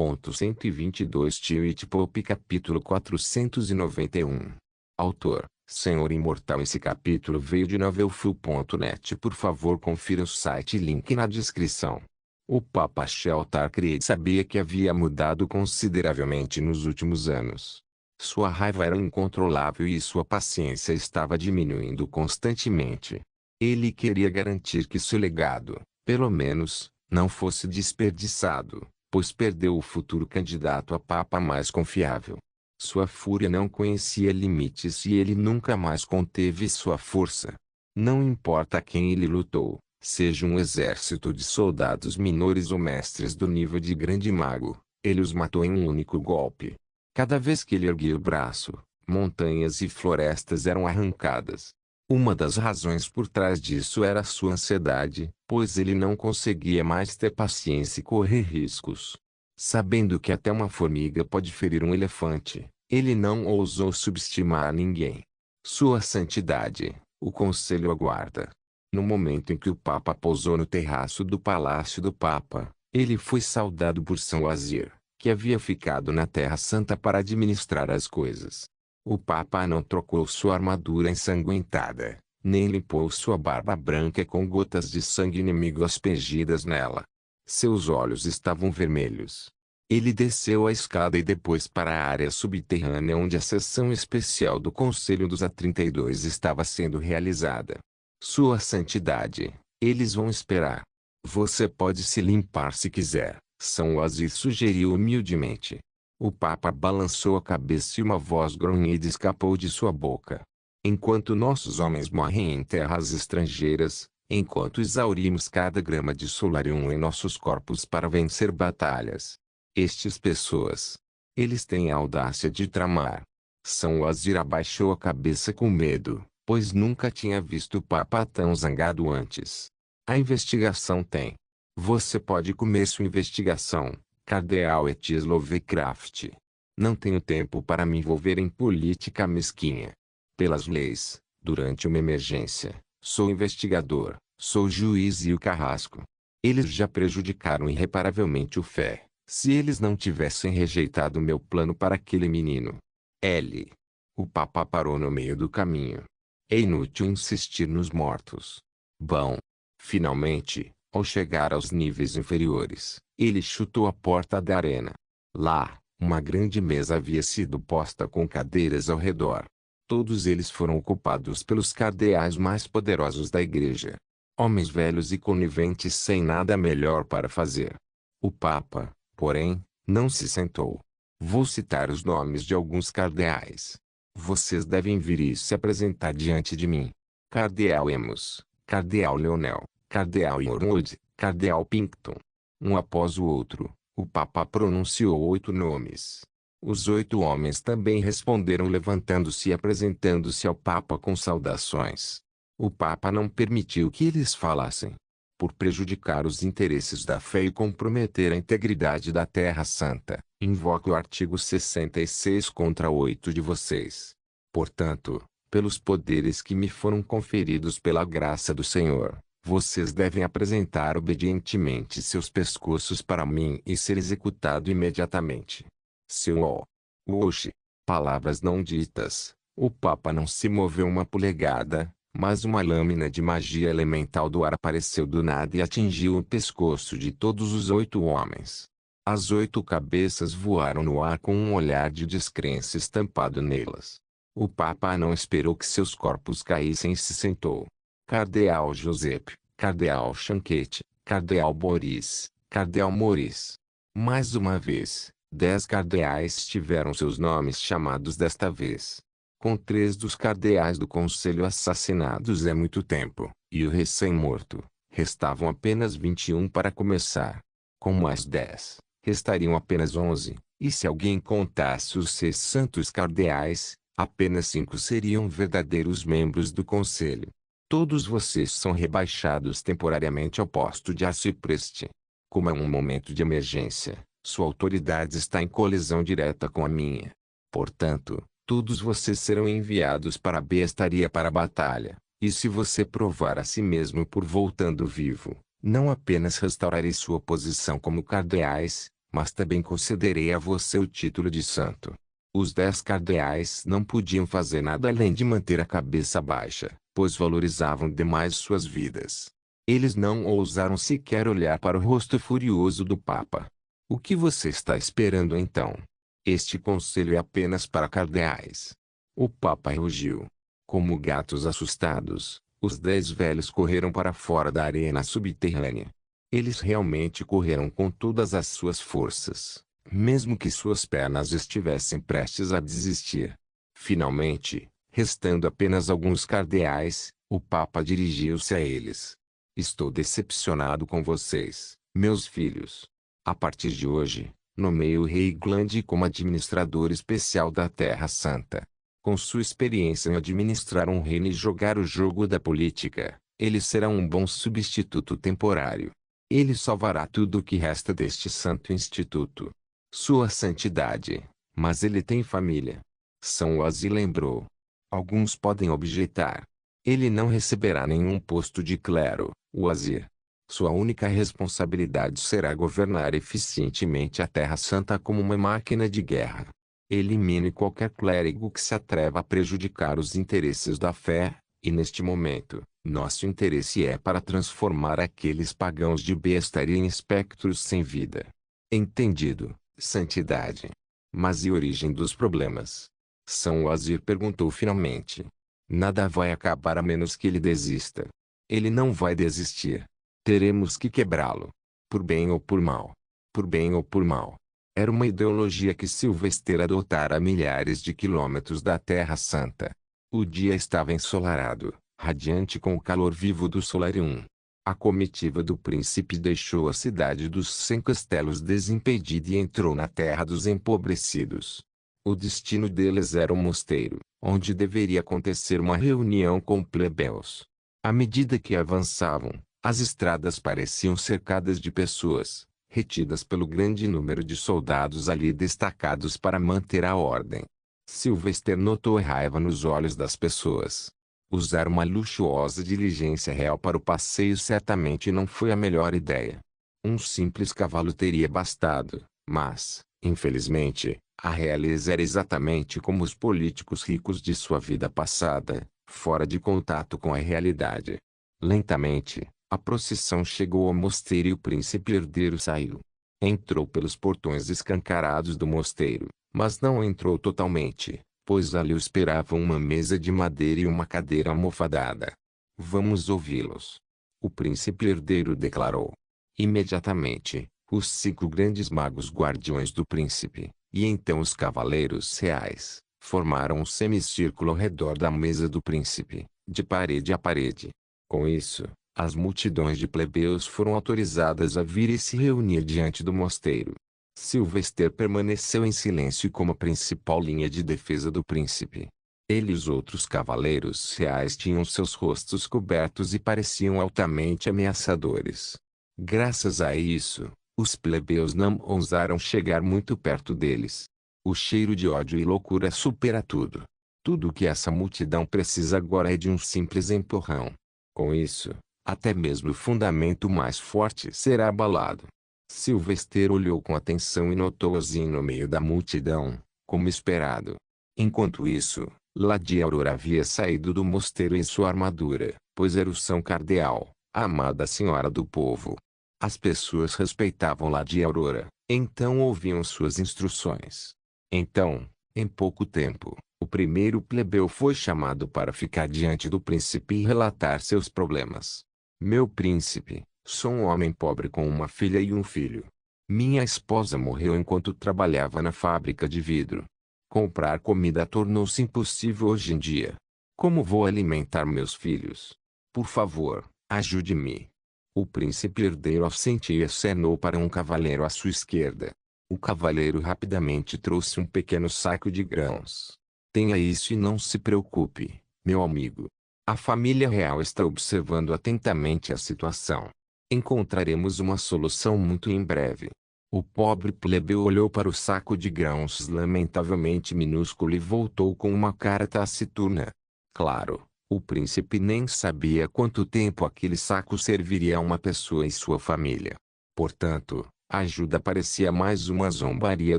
122 Twitch Pop Capítulo 491. Autor: Senhor Imortal. Esse capítulo veio de novelfull.net. Por favor, confira o site, link na descrição. O Papa Sheltar Creed sabia que havia mudado consideravelmente nos últimos anos. Sua raiva era incontrolável e sua paciência estava diminuindo constantemente. Ele queria garantir que seu legado, pelo menos, não fosse desperdiçado, pois perdeu o futuro candidato a Papa mais confiável. Sua fúria não conhecia limites e ele nunca mais conteve sua força. Não importa a quem ele lutou, seja um exército de soldados menores ou mestres do nível de grande mago, ele os matou em um único golpe. Cada vez que ele erguia o braço, montanhas e florestas eram arrancadas. Uma das razões por trás disso era sua ansiedade, pois ele não conseguia mais ter paciência e correr riscos. Sabendo que até uma formiga pode ferir um elefante, ele não ousou subestimar ninguém. Sua santidade, o conselho aguarda. No momento em que o Papa pousou no terraço do Palácio do Papa, ele foi saudado por São Wazir, que havia ficado na Terra Santa para administrar as coisas. O Papa não trocou sua armadura ensanguentada, nem limpou sua barba branca com gotas de sangue inimigo aspergidas nela. Seus olhos estavam vermelhos. Ele desceu a escada e depois para a área subterrânea onde a sessão especial do Conselho dos A32 estava sendo realizada. Sua santidade, eles vão esperar. Você pode se limpar se quiser, São Wazir sugeriu humildemente. O Papa balançou a cabeça e uma voz grunhida escapou de sua boca. Enquanto nossos homens morrem em terras estrangeiras, enquanto exaurimos cada grama de solarium em nossos corpos para vencer batalhas, estas pessoas, eles têm a audácia de tramar. São Wazir abaixou a cabeça com medo, pois nunca tinha visto o Papa tão zangado antes. A investigação tem. Você pode comer sua investigação, Cardeal Etias Lovecraft. Não tenho tempo para me envolver em política mesquinha. Pelas leis, durante uma emergência, sou investigador, sou juiz e o carrasco. Eles já prejudicaram irreparavelmente o Fé, se eles não tivessem rejeitado meu plano para aquele menino. L. O Papa parou no meio do caminho. É inútil insistir nos mortos. Bom. Finalmente, ao chegar aos níveis inferiores, ele chutou a porta da arena. Lá, uma grande mesa havia sido posta com cadeiras ao redor. Todos eles foram ocupados pelos cardeais mais poderosos da igreja. Homens velhos e coniventes sem nada melhor para fazer. O Papa, porém, não se sentou. Vou citar os nomes de alguns cardeais. Vocês devem vir e se apresentar diante de mim. Cardeal Emos, Cardeal Leonel, Cardeal Yorwood, Cardeal Pinkton. Um após o outro, o Papa pronunciou 8 nomes. Os 8 homens também responderam levantando-se e apresentando-se ao Papa com saudações. O Papa não permitiu que eles falassem. Por prejudicar os interesses da fé e comprometer a integridade da Terra Santa, invoco o artigo 66 contra 8 de vocês. Portanto, pelos poderes que me foram conferidos pela graça do Senhor, vocês devem apresentar obedientemente seus pescoços para mim e ser executado imediatamente. Seu Oxi. Palavras não ditas. O Papa não se moveu uma polegada, mas uma lâmina de magia elemental do ar apareceu do nada e atingiu o pescoço de todos os 8 homens. As 8 cabeças voaram no ar com um olhar de descrença estampado nelas. O Papa não esperou que seus corpos caíssem e se sentou. Cardeal Giuseppe, Cardeal Chanquete, Cardeal Boris, Cardeal Maurice. Mais uma vez, 10 cardeais tiveram seus nomes chamados desta vez. Com 3 dos cardeais do conselho assassinados é muito tempo, e o recém-morto, restavam apenas 21 para começar. Com mais 10, restariam apenas 11, e se alguém contasse os 6 santos cardeais, apenas 5 seriam verdadeiros membros do conselho. Todos vocês são rebaixados temporariamente ao posto de arcipreste. Como é um momento de emergência, sua autoridade está em colisão direta com a minha. Portanto, todos vocês serão enviados para a bestaria para a batalha, e se você provar a si mesmo por voltando vivo, não apenas restaurarei sua posição como cardeais, mas também concederei a você o título de santo. Os 10 cardeais não podiam fazer nada além de manter a cabeça baixa, pois valorizavam demais suas vidas. Eles não ousaram sequer olhar para o rosto furioso do Papa. O que você está esperando então? Este conselho é apenas para cardeais. O Papa rugiu. Como gatos assustados, os 10 velhos correram para fora da arena subterrânea. Eles realmente correram com todas as suas forças, mesmo que suas pernas estivessem prestes a desistir. Finalmente, restando apenas alguns cardeais, o Papa dirigiu-se a eles. Estou decepcionado com vocês, meus filhos. A partir de hoje, nomeio o rei Glande como administrador especial da Terra Santa. Com sua experiência em administrar um reino e jogar o jogo da política, ele será um bom substituto temporário. Ele salvará tudo o que resta deste santo instituto. Sua santidade. Mas ele tem família. São Ozzy lembrou. Alguns podem objetar. Ele não receberá nenhum posto de clero, Ozzy. Sua única responsabilidade será governar eficientemente a Terra Santa como uma máquina de guerra. Elimine qualquer clérigo que se atreva a prejudicar os interesses da fé, e neste momento, nosso interesse é para transformar aqueles pagãos de bestaria em espectros sem vida. Entendido, santidade. Mas e a origem dos problemas? São Wazir perguntou finalmente. Nada vai acabar a menos que ele desista. Ele não vai desistir. Teremos que quebrá-lo. Por bem ou por mal. Por bem ou por mal. Era uma ideologia que Sylvester adotara a milhares de quilômetros da Terra Santa. O dia estava ensolarado, radiante com o calor vivo do solarium. A comitiva do príncipe deixou a cidade dos 100 castelos desimpedida e entrou na terra dos empobrecidos. O destino deles era o mosteiro, onde deveria acontecer uma reunião com plebeus. À medida que avançavam, as estradas pareciam cercadas de pessoas, retidas pelo grande número de soldados ali destacados para manter a ordem. Sylvester notou a raiva nos olhos das pessoas. Usar uma luxuosa diligência real para o passeio certamente não foi a melhor ideia. Um simples cavalo teria bastado, mas, infelizmente, a realeza era exatamente como os políticos ricos de sua vida passada, fora de contato com a realidade. Lentamente, a procissão chegou ao mosteiro e o príncipe herdeiro saiu. Entrou pelos portões escancarados do mosteiro, mas não entrou totalmente, pois ali o esperavam uma mesa de madeira e uma cadeira almofadada. Vamos ouvi-los. O príncipe herdeiro declarou. Imediatamente, os 5 grandes magos guardiões do príncipe, e então os cavaleiros reais, formaram um semicírculo ao redor da mesa do príncipe, de parede a parede. Com isso, as multidões de plebeus foram autorizadas a vir e se reunir diante do mosteiro. Sylvester permaneceu em silêncio como a principal linha de defesa do príncipe. Ele e os outros cavaleiros reais tinham seus rostos cobertos e pareciam altamente ameaçadores. Graças a isso, os plebeus não ousaram chegar muito perto deles. O cheiro de ódio e loucura supera tudo. Tudo o que essa multidão precisa agora é de um simples empurrão. Com isso, até mesmo o fundamento mais forte será abalado. Sylvester olhou com atenção e notou Ozzy no meio da multidão, como esperado. Enquanto isso, Lady Aurora havia saído do mosteiro em sua armadura, pois era o São Cardeal, a amada senhora do povo. As pessoas respeitavam Lady Aurora, então ouviam suas instruções. Então, em pouco tempo, o primeiro plebeu foi chamado para ficar diante do príncipe e relatar seus problemas. Meu príncipe, sou um homem pobre com uma filha e um filho. Minha esposa morreu enquanto trabalhava na fábrica de vidro. Comprar comida tornou-se impossível hoje em dia. Como vou alimentar meus filhos? Por favor, ajude-me. O príncipe herdeiro assentiu e acenou para um cavaleiro à sua esquerda. O cavaleiro rapidamente trouxe um pequeno saco de grãos. Tenha isso e não se preocupe, meu amigo. A família real está observando atentamente a situação. Encontraremos uma solução muito em breve. O pobre plebeu olhou para o saco de grãos lamentavelmente minúsculo e voltou com uma cara taciturna. Claro, o príncipe nem sabia quanto tempo aquele saco serviria a uma pessoa e sua família. Portanto, A ajuda parecia mais uma zombaria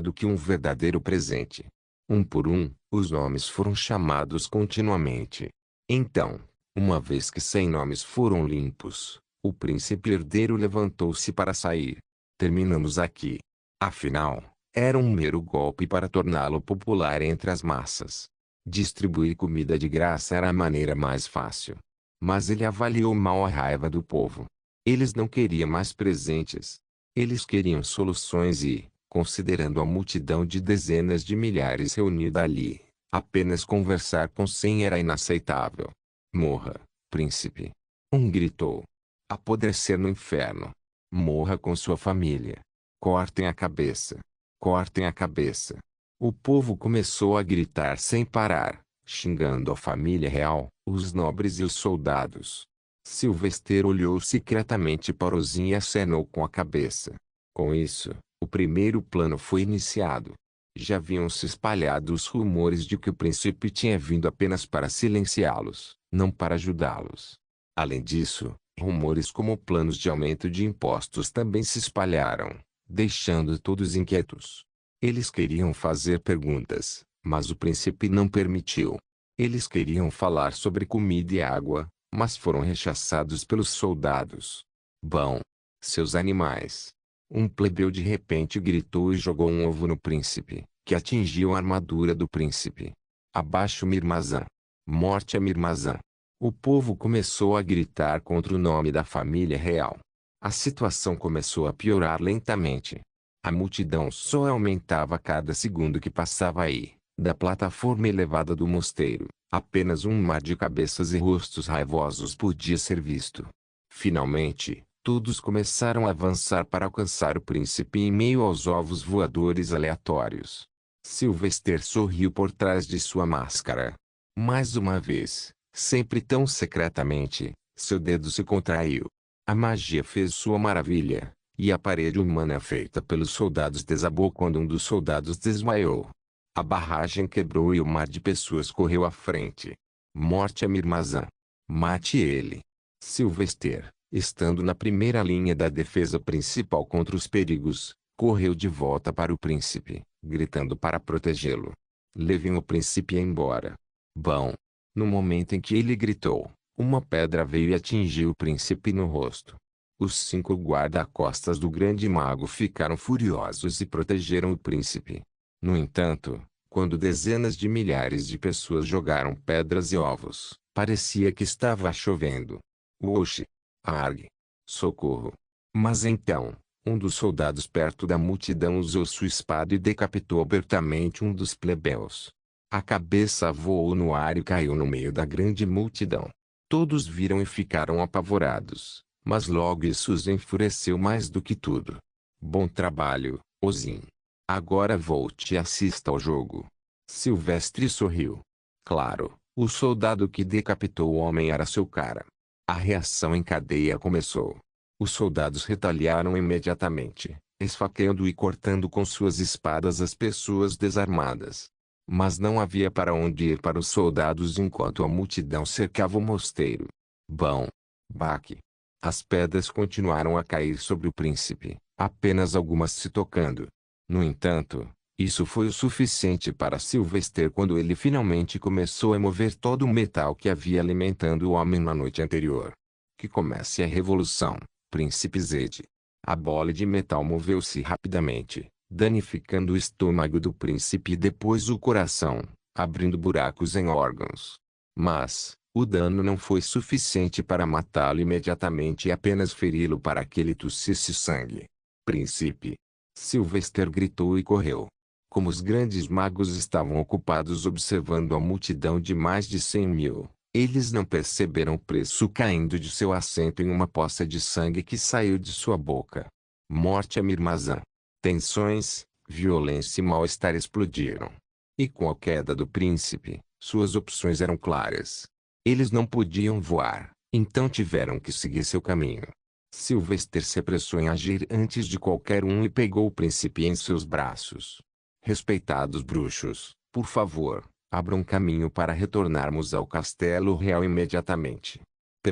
do que um verdadeiro presente. Um por um, os nomes foram chamados continuamente. Então, uma vez que 100 nomes foram limpos, o príncipe herdeiro levantou-se para sair. Terminamos aqui. Afinal, era um mero golpe para torná-lo popular entre as massas. Distribuir comida de graça era a maneira mais fácil. Mas ele avaliou mal a raiva do povo. Eles não queriam mais presentes. Eles queriam soluções e, considerando a multidão de dezenas de milhares reunida ali, apenas conversar com 100 era inaceitável. Morra, príncipe. Um gritou. Apodrecer no inferno. Morra com sua família. Cortem a cabeça. Cortem a cabeça. O povo começou a gritar sem parar, xingando a família real, os nobres e os soldados. Sylvester olhou secretamente para Ozin e acenou com a cabeça. Com isso, o primeiro plano foi iniciado. Já haviam se espalhado os rumores de que o príncipe tinha vindo apenas para silenciá-los, não para ajudá-los. Além disso, rumores como planos de aumento de impostos também se espalharam, deixando todos inquietos. Eles queriam fazer perguntas, mas o príncipe não permitiu. Eles queriam falar sobre comida e água, mas foram rechaçados pelos soldados. Bom, seus animais. Um plebeu de repente gritou e jogou um ovo no príncipe, que atingiu a armadura do príncipe. Abaixo Mirmazan. Morte a Mirmazan. O povo começou a gritar contra o nome da família real. A situação começou a piorar lentamente. A multidão só aumentava a cada segundo que passava aí, da plataforma elevada do mosteiro. Apenas um mar de cabeças e rostos raivosos podia ser visto. Finalmente, todos começaram a avançar para alcançar o príncipe em meio aos ovos voadores aleatórios. Sylvester sorriu por trás de sua máscara. Mais uma vez, sempre tão secretamente, seu dedo se contraiu. A magia fez sua maravilha, e a parede humana feita pelos soldados desabou quando um dos soldados desmaiou. A barragem quebrou e o mar de pessoas correu à frente. Morte a Mirmazan. Mate ele. Sylvester, estando na primeira linha da defesa principal contra os perigos, correu de volta para o príncipe, gritando para protegê-lo. Levem o príncipe embora. Bom. No momento em que ele gritou, uma pedra veio e atingiu o príncipe no rosto. Os 5 guarda-costas do grande mago ficaram furiosos e protegeram o príncipe. No entanto, quando dezenas de milhares de pessoas jogaram pedras e ovos, parecia que estava chovendo. Oxi! Arg! Socorro! Mas então, um dos soldados perto da multidão usou sua espada e decapitou abertamente um dos plebeus. A cabeça voou no ar e caiu no meio da grande multidão. Todos viram e ficaram apavorados, mas logo isso os enfureceu mais do que tudo. Bom trabalho, Ozin. Agora volte e assista ao jogo. Sylvester sorriu. Claro, o soldado que decapitou o homem era seu cara. A reação em cadeia começou. Os soldados retaliaram imediatamente, esfaqueando e cortando com suas espadas as pessoas desarmadas. Mas não havia para onde ir para os soldados enquanto a multidão cercava o mosteiro. Bom. Baque. As pedras continuaram a cair sobre o príncipe, apenas algumas se tocando. No entanto, isso foi o suficiente para Sylvester quando ele finalmente começou a mover todo o metal que havia alimentando o homem na noite anterior. Que comece a revolução, Príncipe Zed. A bola de metal moveu-se rapidamente, danificando o estômago do príncipe e depois o coração, abrindo buracos em órgãos. Mas, o dano não foi suficiente para matá-lo imediatamente e apenas feri-lo para que ele tossisse sangue. Príncipe! Sylvester gritou e correu. Como os grandes magos estavam ocupados observando a multidão de mais de 100.000, eles não perceberam o preço caindo de seu assento em uma poça de sangue que saiu de sua boca. Morte a Mirmazan. Tensões, violência e mal-estar explodiram. E com a queda do príncipe, suas opções eram claras. Eles não podiam voar, então tiveram que seguir seu caminho. Sylvester se apressou em agir antes de qualquer um e pegou o príncipe em seus braços. Respeitados bruxos, por favor, abram caminho para retornarmos ao castelo real imediatamente.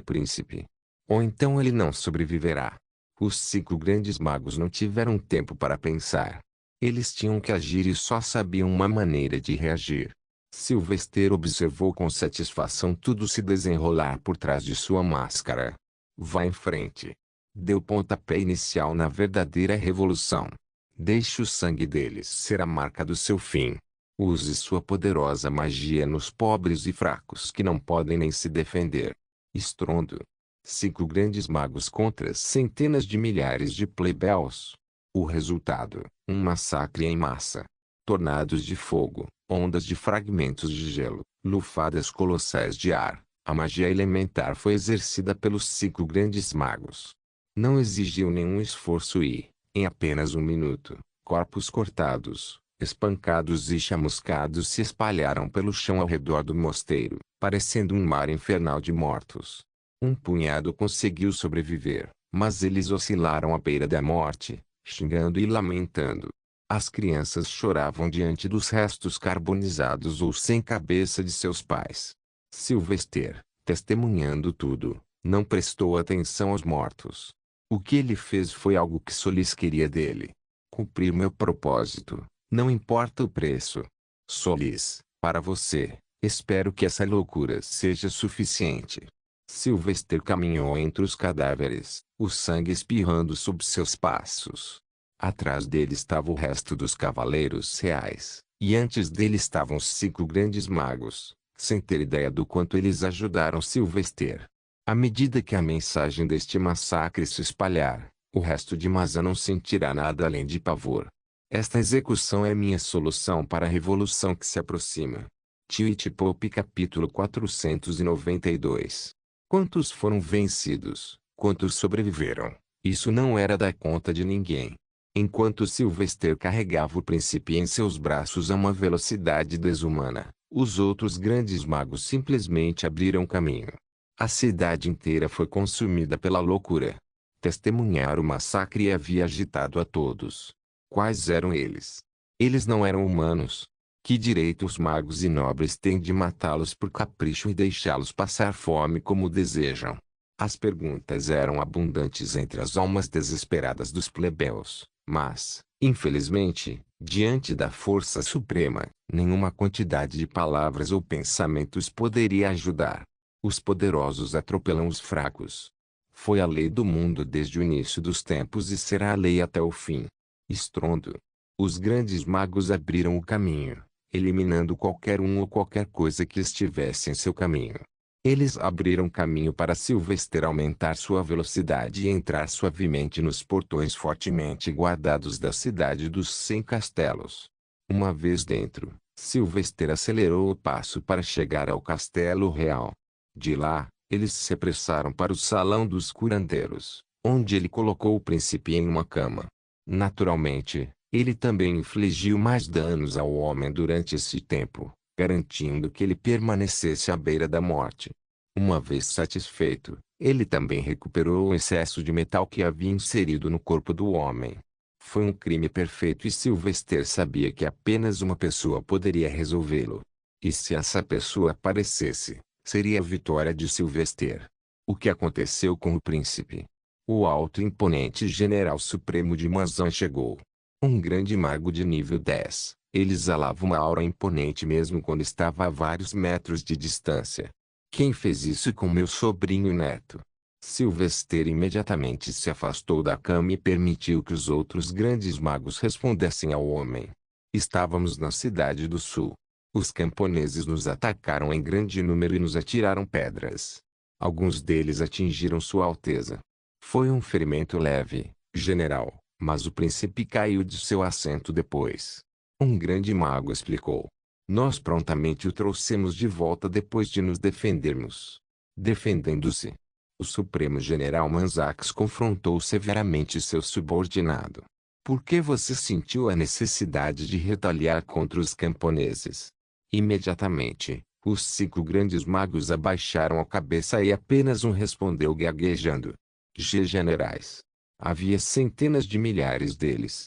Príncipe. Ou então ele não sobreviverá. Os 5 grandes magos não tiveram tempo para pensar. Eles tinham que agir e só sabiam uma maneira de reagir. Sylvester observou com satisfação tudo se desenrolar por trás de sua máscara. Vá em frente. Dê o pontapé inicial na verdadeira revolução. Deixe o sangue deles ser a marca do seu fim. Use sua poderosa magia nos pobres e fracos que não podem nem se defender. Estrondo. 5 grandes magos contra centenas de milhares de plebeus. O resultado, um massacre em massa. Tornados de fogo, ondas de fragmentos de gelo, lufadas colossais de ar. A magia elementar foi exercida pelos 5 grandes magos. Não exigiu nenhum esforço e, em apenas um minuto, corpos cortados, espancados e chamuscados se espalharam pelo chão ao redor do mosteiro, parecendo um mar infernal de mortos. Um punhado conseguiu sobreviver, mas eles oscilaram à beira da morte, xingando e lamentando. As crianças choravam diante dos restos carbonizados ou sem cabeça de seus pais. Sylvester, testemunhando tudo, não prestou atenção aos mortos. O que ele fez foi algo que Solis queria dele. Cumprir meu propósito, não importa o preço. Solis, para você, espero que essa loucura seja suficiente. Sylvester caminhou entre os cadáveres, o sangue espirrando sob seus passos. Atrás dele estava o resto dos cavaleiros reais, e antes dele estavam os 5 grandes magos, sem ter ideia do quanto eles ajudaram Sylvester. À medida que a mensagem deste massacre se espalhar, o resto de Mazan não sentirá nada além de pavor. Esta execução é minha solução para a revolução que se aproxima. Twitch Pop capítulo 492. Quantos foram vencidos? Quantos sobreviveram? Isso não era da conta de ninguém. Enquanto Sylvester carregava o príncipe em seus braços a uma velocidade desumana, os outros grandes magos simplesmente abriram caminho. A cidade inteira foi consumida pela loucura. Testemunhar o massacre havia agitado a todos. Quais eram eles? Eles não eram humanos. Que direito os magos e nobres têm de matá-los por capricho e deixá-los passar fome como desejam? As perguntas eram abundantes entre as almas desesperadas dos plebeus, mas, infelizmente, diante da força suprema, nenhuma quantidade de palavras ou pensamentos poderia ajudar. Os poderosos atropelam os fracos. Foi a lei do mundo desde o início dos tempos e será a lei até o fim. Estrondo. Os grandes magos abriram o caminho, eliminando qualquer um ou qualquer coisa que estivesse em seu caminho. Eles abriram caminho para Sylvester aumentar sua velocidade e entrar suavemente nos portões fortemente guardados da cidade dos 100 castelos. Uma vez dentro, Sylvester acelerou o passo para chegar ao castelo real. De lá, eles se apressaram para o salão dos curandeiros, onde ele colocou o príncipe em uma cama. Naturalmente, ele também infligiu mais danos ao homem durante esse tempo, garantindo que ele permanecesse à beira da morte. Uma vez satisfeito, ele também recuperou o excesso de metal que havia inserido no corpo do homem. Foi um crime perfeito e Sylvester sabia que apenas uma pessoa poderia resolvê-lo. E se essa pessoa aparecesse, seria a vitória de Sylvester. O que aconteceu com o príncipe? O alto e imponente general supremo de Mazan chegou. Um grande mago de nível 10, ele exalava uma aura imponente mesmo quando estava a vários metros de distância. Quem fez isso com meu sobrinho e neto? Sylvester imediatamente se afastou da cama e permitiu que os outros grandes magos respondessem ao homem. Estávamos na cidade do sul. Os camponeses nos atacaram em grande número e nos atiraram pedras. Alguns deles atingiram Sua Alteza. Foi um ferimento leve, general, mas o príncipe caiu de seu assento depois. Um grande mago explicou. Nós prontamente o trouxemos de volta depois de nos defendermos. Defendendo-se, o Supremo General Manzax confrontou severamente seu subordinado. Por que você sentiu a necessidade de retaliar contra os camponeses? Imediatamente, os 5 grandes magos abaixaram a cabeça e apenas um respondeu gaguejando. Generais. Havia centenas de milhares deles.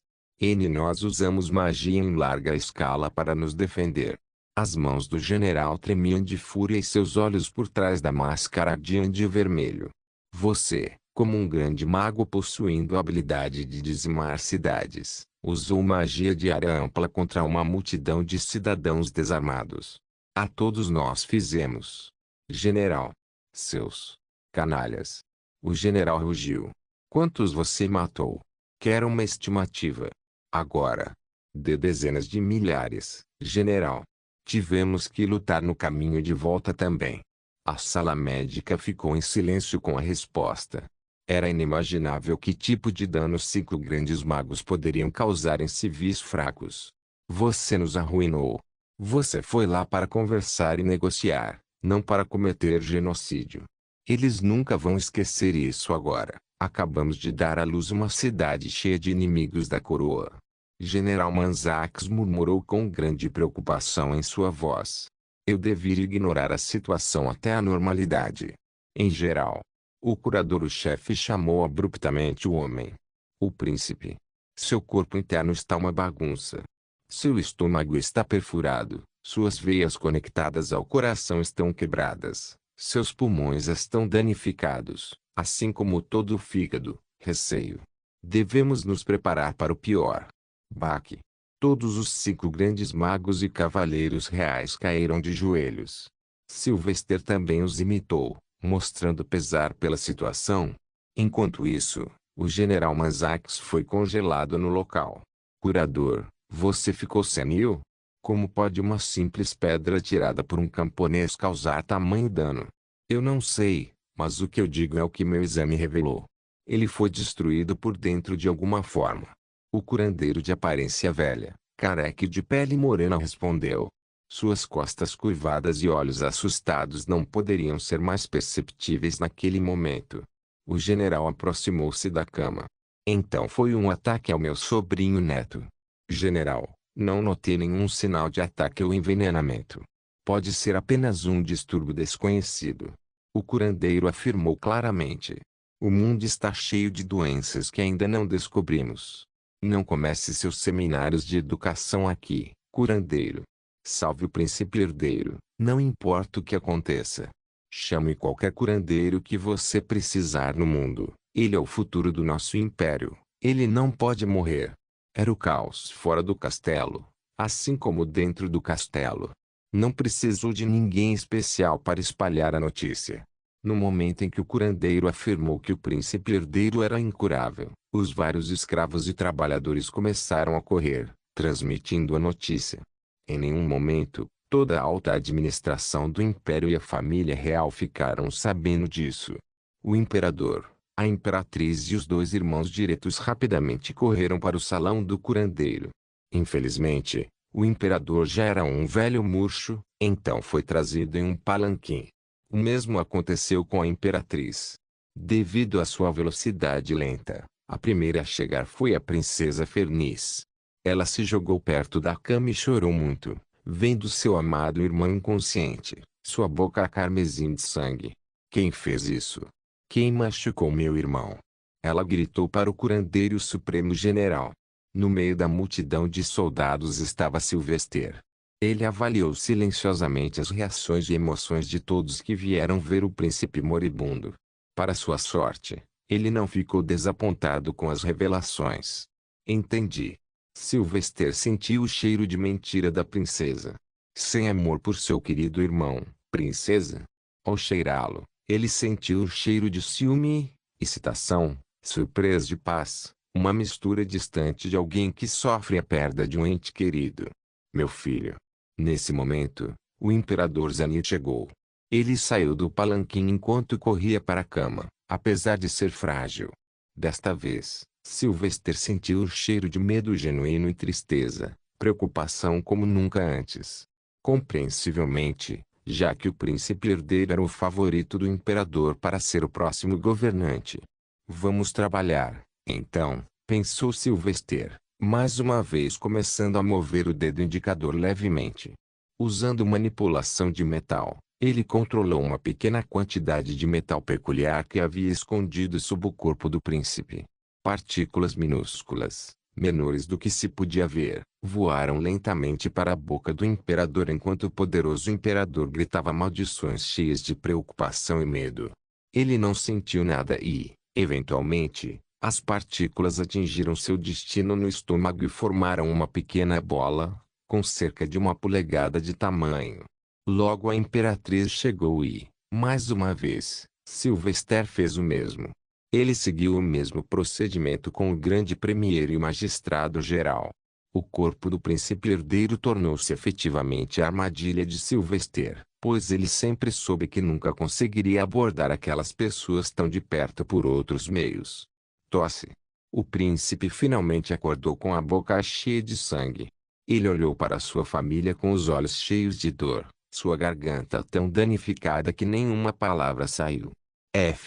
Nós usamos magia em larga escala para nos defender. As mãos do general tremiam de fúria e seus olhos por trás da máscara ardiam de vermelho. Você, Como um grande mago possuindo a habilidade de dizimar cidades, usou magia de área ampla contra uma multidão de cidadãos desarmados. A todos nós fizemos. General. Seus canalhas. O general rugiu. Quantos você matou? Quero uma estimativa. Agora. De dezenas de milhares, general. Tivemos que lutar no caminho de volta também. A sala médica ficou em silêncio com a resposta. Era inimaginável que tipo de dano 5 grandes magos poderiam causar em civis fracos. Você nos arruinou. Você foi lá para conversar e negociar, não para cometer genocídio. Eles nunca vão esquecer isso agora. Acabamos de dar à luz uma cidade cheia de inimigos da coroa. General Manzax murmurou com grande preocupação em sua voz. Eu deveria ignorar a situação até a normalidade. Em geral. O curador-chefe chamou abruptamente o homem. O príncipe. Seu corpo interno está uma bagunça. Seu estômago está perfurado, suas veias conectadas ao coração estão quebradas, seus pulmões estão danificados, assim como todo o fígado. Receio. Devemos nos preparar para o pior. Baque. Todos os 5 grandes magos e cavaleiros reais caíram de joelhos. Sylvester também os imitou, mostrando pesar pela situação. Enquanto isso, o general Manzax foi congelado no local. Curador, você ficou senil? Como pode uma simples pedra tirada por um camponês causar tamanho dano? Eu não sei, mas o que eu digo é o que meu exame revelou. Ele foi destruído por dentro de alguma forma. O curandeiro de aparência velha, careca e de pele morena respondeu. Suas costas curvadas e olhos assustados não poderiam ser mais perceptíveis naquele momento. O general aproximou-se da cama. Então foi um ataque ao meu sobrinho neto. General, não notei nenhum sinal de ataque ou envenenamento. Pode ser apenas um distúrbio desconhecido. O curandeiro afirmou claramente. O mundo está cheio de doenças que ainda não descobrimos. Não comece seus seminários de educação aqui, curandeiro. Salve o príncipe herdeiro, não importa o que aconteça. Chame qualquer curandeiro que você precisar no mundo. Ele é o futuro do nosso império. Ele não pode morrer. Era o caos fora do castelo, assim como dentro do castelo. Não precisou de ninguém especial para espalhar a notícia. No momento em que o curandeiro afirmou que o príncipe herdeiro era incurável, os vários escravos e trabalhadores começaram a correr, transmitindo a notícia. Em nenhum momento, toda a alta administração do império e a família real ficaram sabendo disso. O imperador, a imperatriz e os 2 irmãos diretos rapidamente correram para o salão do curandeiro. Infelizmente, o imperador já era um velho murcho, então foi trazido em um palanquim. O mesmo aconteceu com a imperatriz. Devido à sua velocidade lenta, a primeira a chegar foi a princesa Ferniz. Ela se jogou perto da cama e chorou muito, vendo seu amado irmão inconsciente, sua boca carmesim de sangue. Quem fez isso? Quem machucou meu irmão? Ela gritou para o curandeiro supremo general. No meio da multidão de soldados estava Sylvester. Ele avaliou silenciosamente as reações e emoções de todos que vieram ver o príncipe moribundo. Para sua sorte, ele não ficou desapontado com as revelações. Entendi. Sylvester sentiu o cheiro de mentira da princesa. Sem amor por seu querido irmão, princesa. Ao cheirá-lo, ele sentiu o cheiro de ciúme, excitação, surpresa e paz, uma mistura distante de alguém que sofre a perda de um ente querido. Meu filho. Nesse momento, o imperador Zenith chegou. Ele saiu do palanquim enquanto corria para a cama, apesar de ser frágil. Desta vez, Sylvester sentiu o cheiro de medo genuíno e tristeza, preocupação como nunca antes. Compreensivelmente, já que o príncipe herdeiro era o favorito do imperador para ser o próximo governante. Vamos trabalhar, então, pensou Sylvester, mais uma vez começando a mover o dedo indicador levemente. Usando manipulação de metal, ele controlou uma pequena quantidade de metal peculiar que havia escondido sob o corpo do príncipe. Partículas minúsculas, menores do que se podia ver, voaram lentamente para a boca do imperador enquanto o poderoso imperador gritava maldições cheias de preocupação e medo. Ele não sentiu nada e, Eventualmente, as partículas atingiram seu destino no estômago e formaram uma pequena bola, com cerca de 1 polegada de tamanho. Logo a imperatriz chegou e, mais uma vez, Sylvester fez o mesmo. Ele seguiu o mesmo procedimento com o grande premier e o magistrado geral. O corpo do príncipe herdeiro tornou-se efetivamente a armadilha de Sylvester, pois ele sempre soube que nunca conseguiria abordar aquelas pessoas tão de perto por outros meios. Tosse. O príncipe finalmente acordou com a boca cheia de sangue. Ele olhou para sua família com os olhos cheios de dor, sua garganta tão danificada que nenhuma palavra saiu.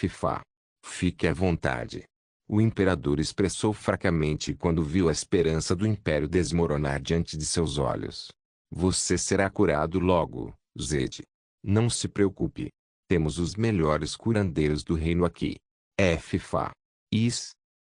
Fá. Fique à vontade. O imperador expressou fracamente quando viu a esperança do império desmoronar diante de seus olhos. Você será curado logo, Zed. Não se preocupe. Temos os melhores curandeiros do reino aqui. Fá.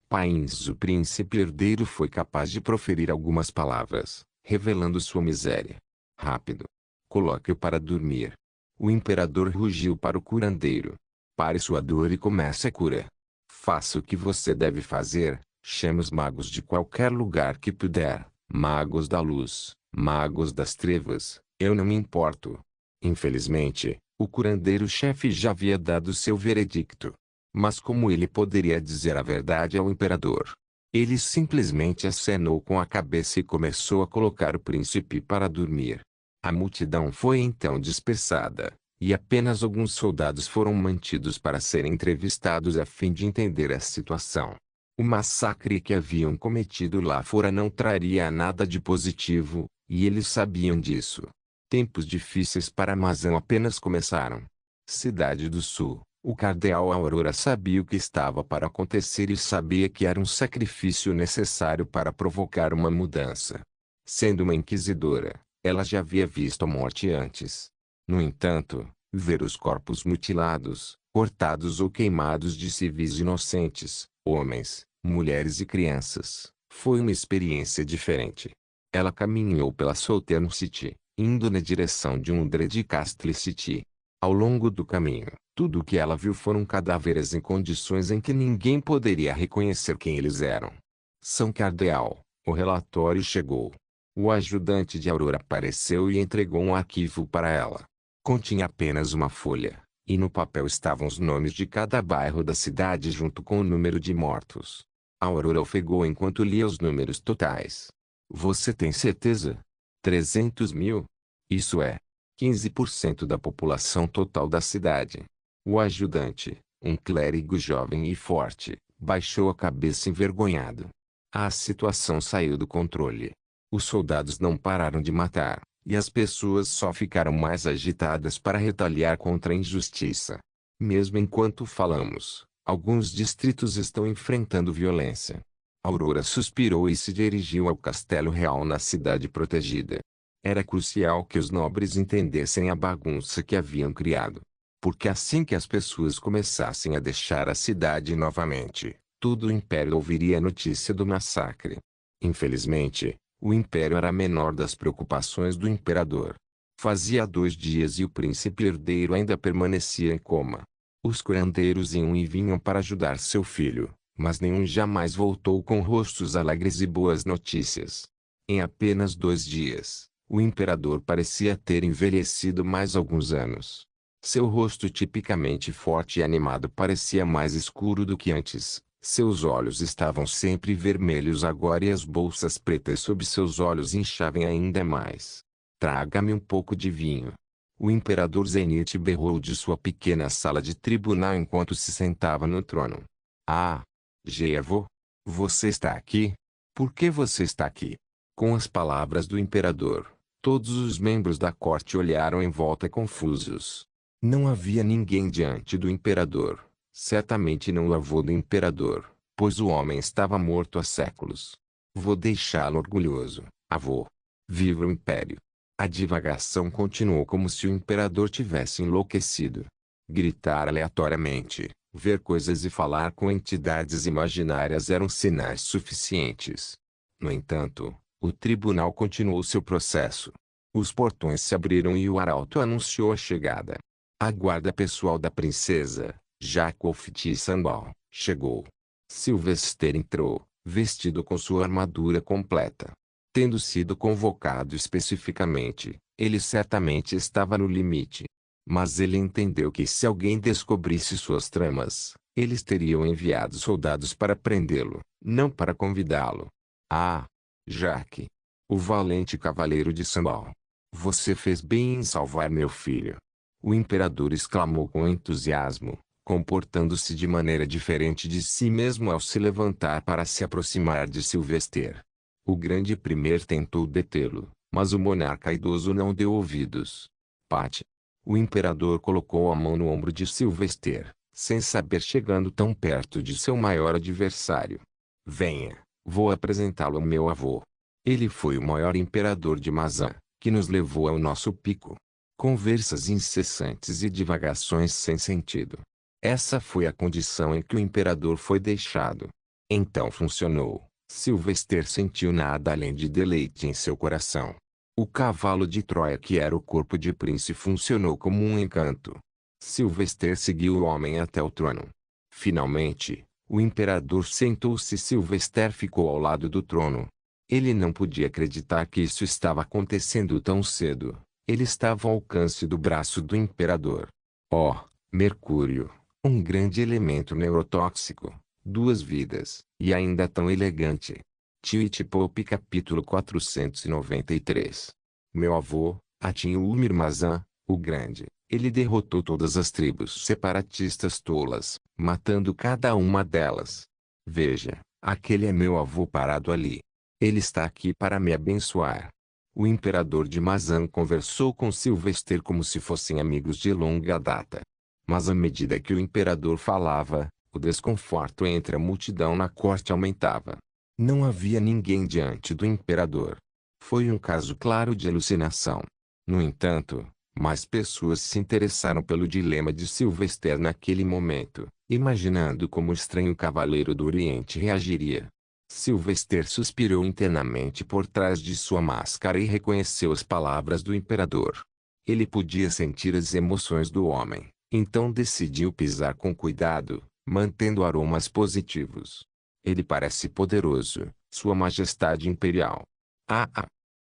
Pains. O príncipe herdeiro foi capaz de proferir algumas palavras, revelando sua miséria. Rápido. Coloque-o para dormir. O imperador rugiu para o curandeiro. Pare sua dor e comece a cura. Faça o que você deve fazer, chame os magos de qualquer lugar que puder, magos da luz, magos das trevas, eu não me importo. Infelizmente, o curandeiro-chefe já havia dado seu veredicto. Mas como ele poderia dizer a verdade ao imperador? Ele simplesmente acenou com a cabeça e começou a colocar o príncipe para dormir. A multidão foi então dispersada, e apenas alguns soldados foram mantidos para serem entrevistados a fim de entender a situação. O massacre que haviam cometido lá fora não traria nada de positivo, e eles sabiam disso. Tempos difíceis para Amazon apenas começaram. Cidade do Sul. O cardeal Aurora sabia o que estava para acontecer e sabia que era um sacrifício necessário para provocar uma mudança. Sendo uma inquisidora, ela já havia visto a morte antes. No entanto, ver os corpos mutilados, cortados ou queimados de civis inocentes, homens, mulheres e crianças, foi uma experiência diferente. Ela caminhou pela Southern City, indo na direção de Undred Castle City. Ao longo do caminho, tudo o que ela viu foram cadáveres em condições em que ninguém poderia reconhecer quem eles eram. São Cardeal, o relatório chegou. O ajudante de Aurora apareceu e entregou um arquivo para ela. Continha apenas uma folha, e no papel estavam os nomes de cada bairro da cidade junto com o número de mortos. Aurora ofegou enquanto lia os números totais. Você tem certeza? 300 mil? Isso é 15% da população total da cidade. O ajudante, um clérigo jovem e forte, baixou a cabeça envergonhado. A situação saiu do controle. Os soldados não pararam de matar, e as pessoas só ficaram mais agitadas para retaliar contra a injustiça. Mesmo enquanto falamos, alguns distritos estão enfrentando violência. Aurora suspirou e se dirigiu ao castelo real na cidade protegida. Era crucial que os nobres entendessem a bagunça que haviam criado. Porque assim que as pessoas começassem a deixar a cidade novamente, todo o império ouviria a notícia do massacre. Infelizmente, o império era a menor das preocupações do imperador. Fazia 2 dias e o príncipe herdeiro ainda permanecia em coma. Os curandeiros iam e vinham para ajudar seu filho, mas nenhum jamais voltou com rostos alegres e boas notícias. Em apenas 2 dias, o imperador parecia ter envelhecido mais alguns anos. Seu rosto tipicamente forte e animado parecia mais escuro do que antes. Seus olhos estavam sempre vermelhos agora e as bolsas pretas sob seus olhos inchavam ainda mais. Traga-me um pouco de vinho. O imperador Zenith berrou de sua pequena sala de tribunal enquanto se sentava no trono. Ah! Geavo? Você está aqui? Por que você está aqui? Com as palavras do imperador, todos os membros da corte olharam em volta confusos. Não havia ninguém diante do imperador. Certamente não o avô do imperador, pois o homem estava morto há séculos. Vou deixá-lo orgulhoso, avô. Viva o império! A divagação continuou como se o imperador tivesse enlouquecido. Gritar aleatoriamente, ver coisas e falar com entidades imaginárias eram sinais suficientes. No entanto, o tribunal continuou seu processo. Os portões se abriram e o arauto anunciou a chegada. A guarda pessoal da princesa, Jacquelfit Sandal, chegou. Sylvester entrou, vestido com sua armadura completa. Tendo sido convocado especificamente, ele certamente estava no limite. Mas ele entendeu que se alguém descobrisse suas tramas, eles teriam enviado soldados para prendê-lo, não para convidá-lo. Ah, Jaque! O valente cavaleiro de Sambal. Você fez bem em salvar meu filho. O imperador exclamou com entusiasmo, comportando-se de maneira diferente de si mesmo ao se levantar para se aproximar de Sylvester. O grande primeiro tentou detê-lo, mas o monarca idoso não deu ouvidos. Pate. O imperador colocou a mão no ombro de Sylvester, sem saber chegando tão perto de seu maior adversário. Venha, vou apresentá-lo ao meu avô. Ele foi o maior imperador de Mazan, que nos levou ao nosso pico. Conversas incessantes e divagações sem sentido. Essa foi a condição em que o imperador foi deixado. Então funcionou. Sylvester sentiu nada além de deleite em seu coração. O cavalo de Troia que era o corpo de Prince funcionou como um encanto. Sylvester seguiu o homem até o trono. Finalmente, o imperador sentou-se e Sylvester ficou ao lado do trono. Ele não podia acreditar que isso estava acontecendo tão cedo. Ele estava ao alcance do braço do imperador. Oh, Mercúrio, um grande elemento neurotóxico, 2 vidas, e ainda tão elegante. Tite Pope capítulo 493. Meu avô, Atin-Umir Mazan, o Grande, ele derrotou todas as tribos separatistas tolas, matando cada uma delas. Veja, aquele é meu avô parado ali. Ele está aqui para me abençoar. O imperador de Mazan conversou com Sylvester como se fossem amigos de longa data. Mas à medida que o imperador falava, o desconforto entre a multidão na corte aumentava. Não havia ninguém diante do imperador. Foi um caso claro de alucinação. No entanto, mais pessoas se interessaram pelo dilema de Sylvester naquele momento, imaginando como o estranho cavaleiro do Oriente reagiria. Sylvester suspirou internamente por trás de sua máscara e reconheceu as palavras do imperador. Ele podia sentir as emoções do homem, então decidiu pisar com cuidado, mantendo aromas positivos. Ele parece poderoso, Sua Majestade Imperial.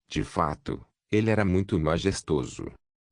De fato, ele era muito majestoso.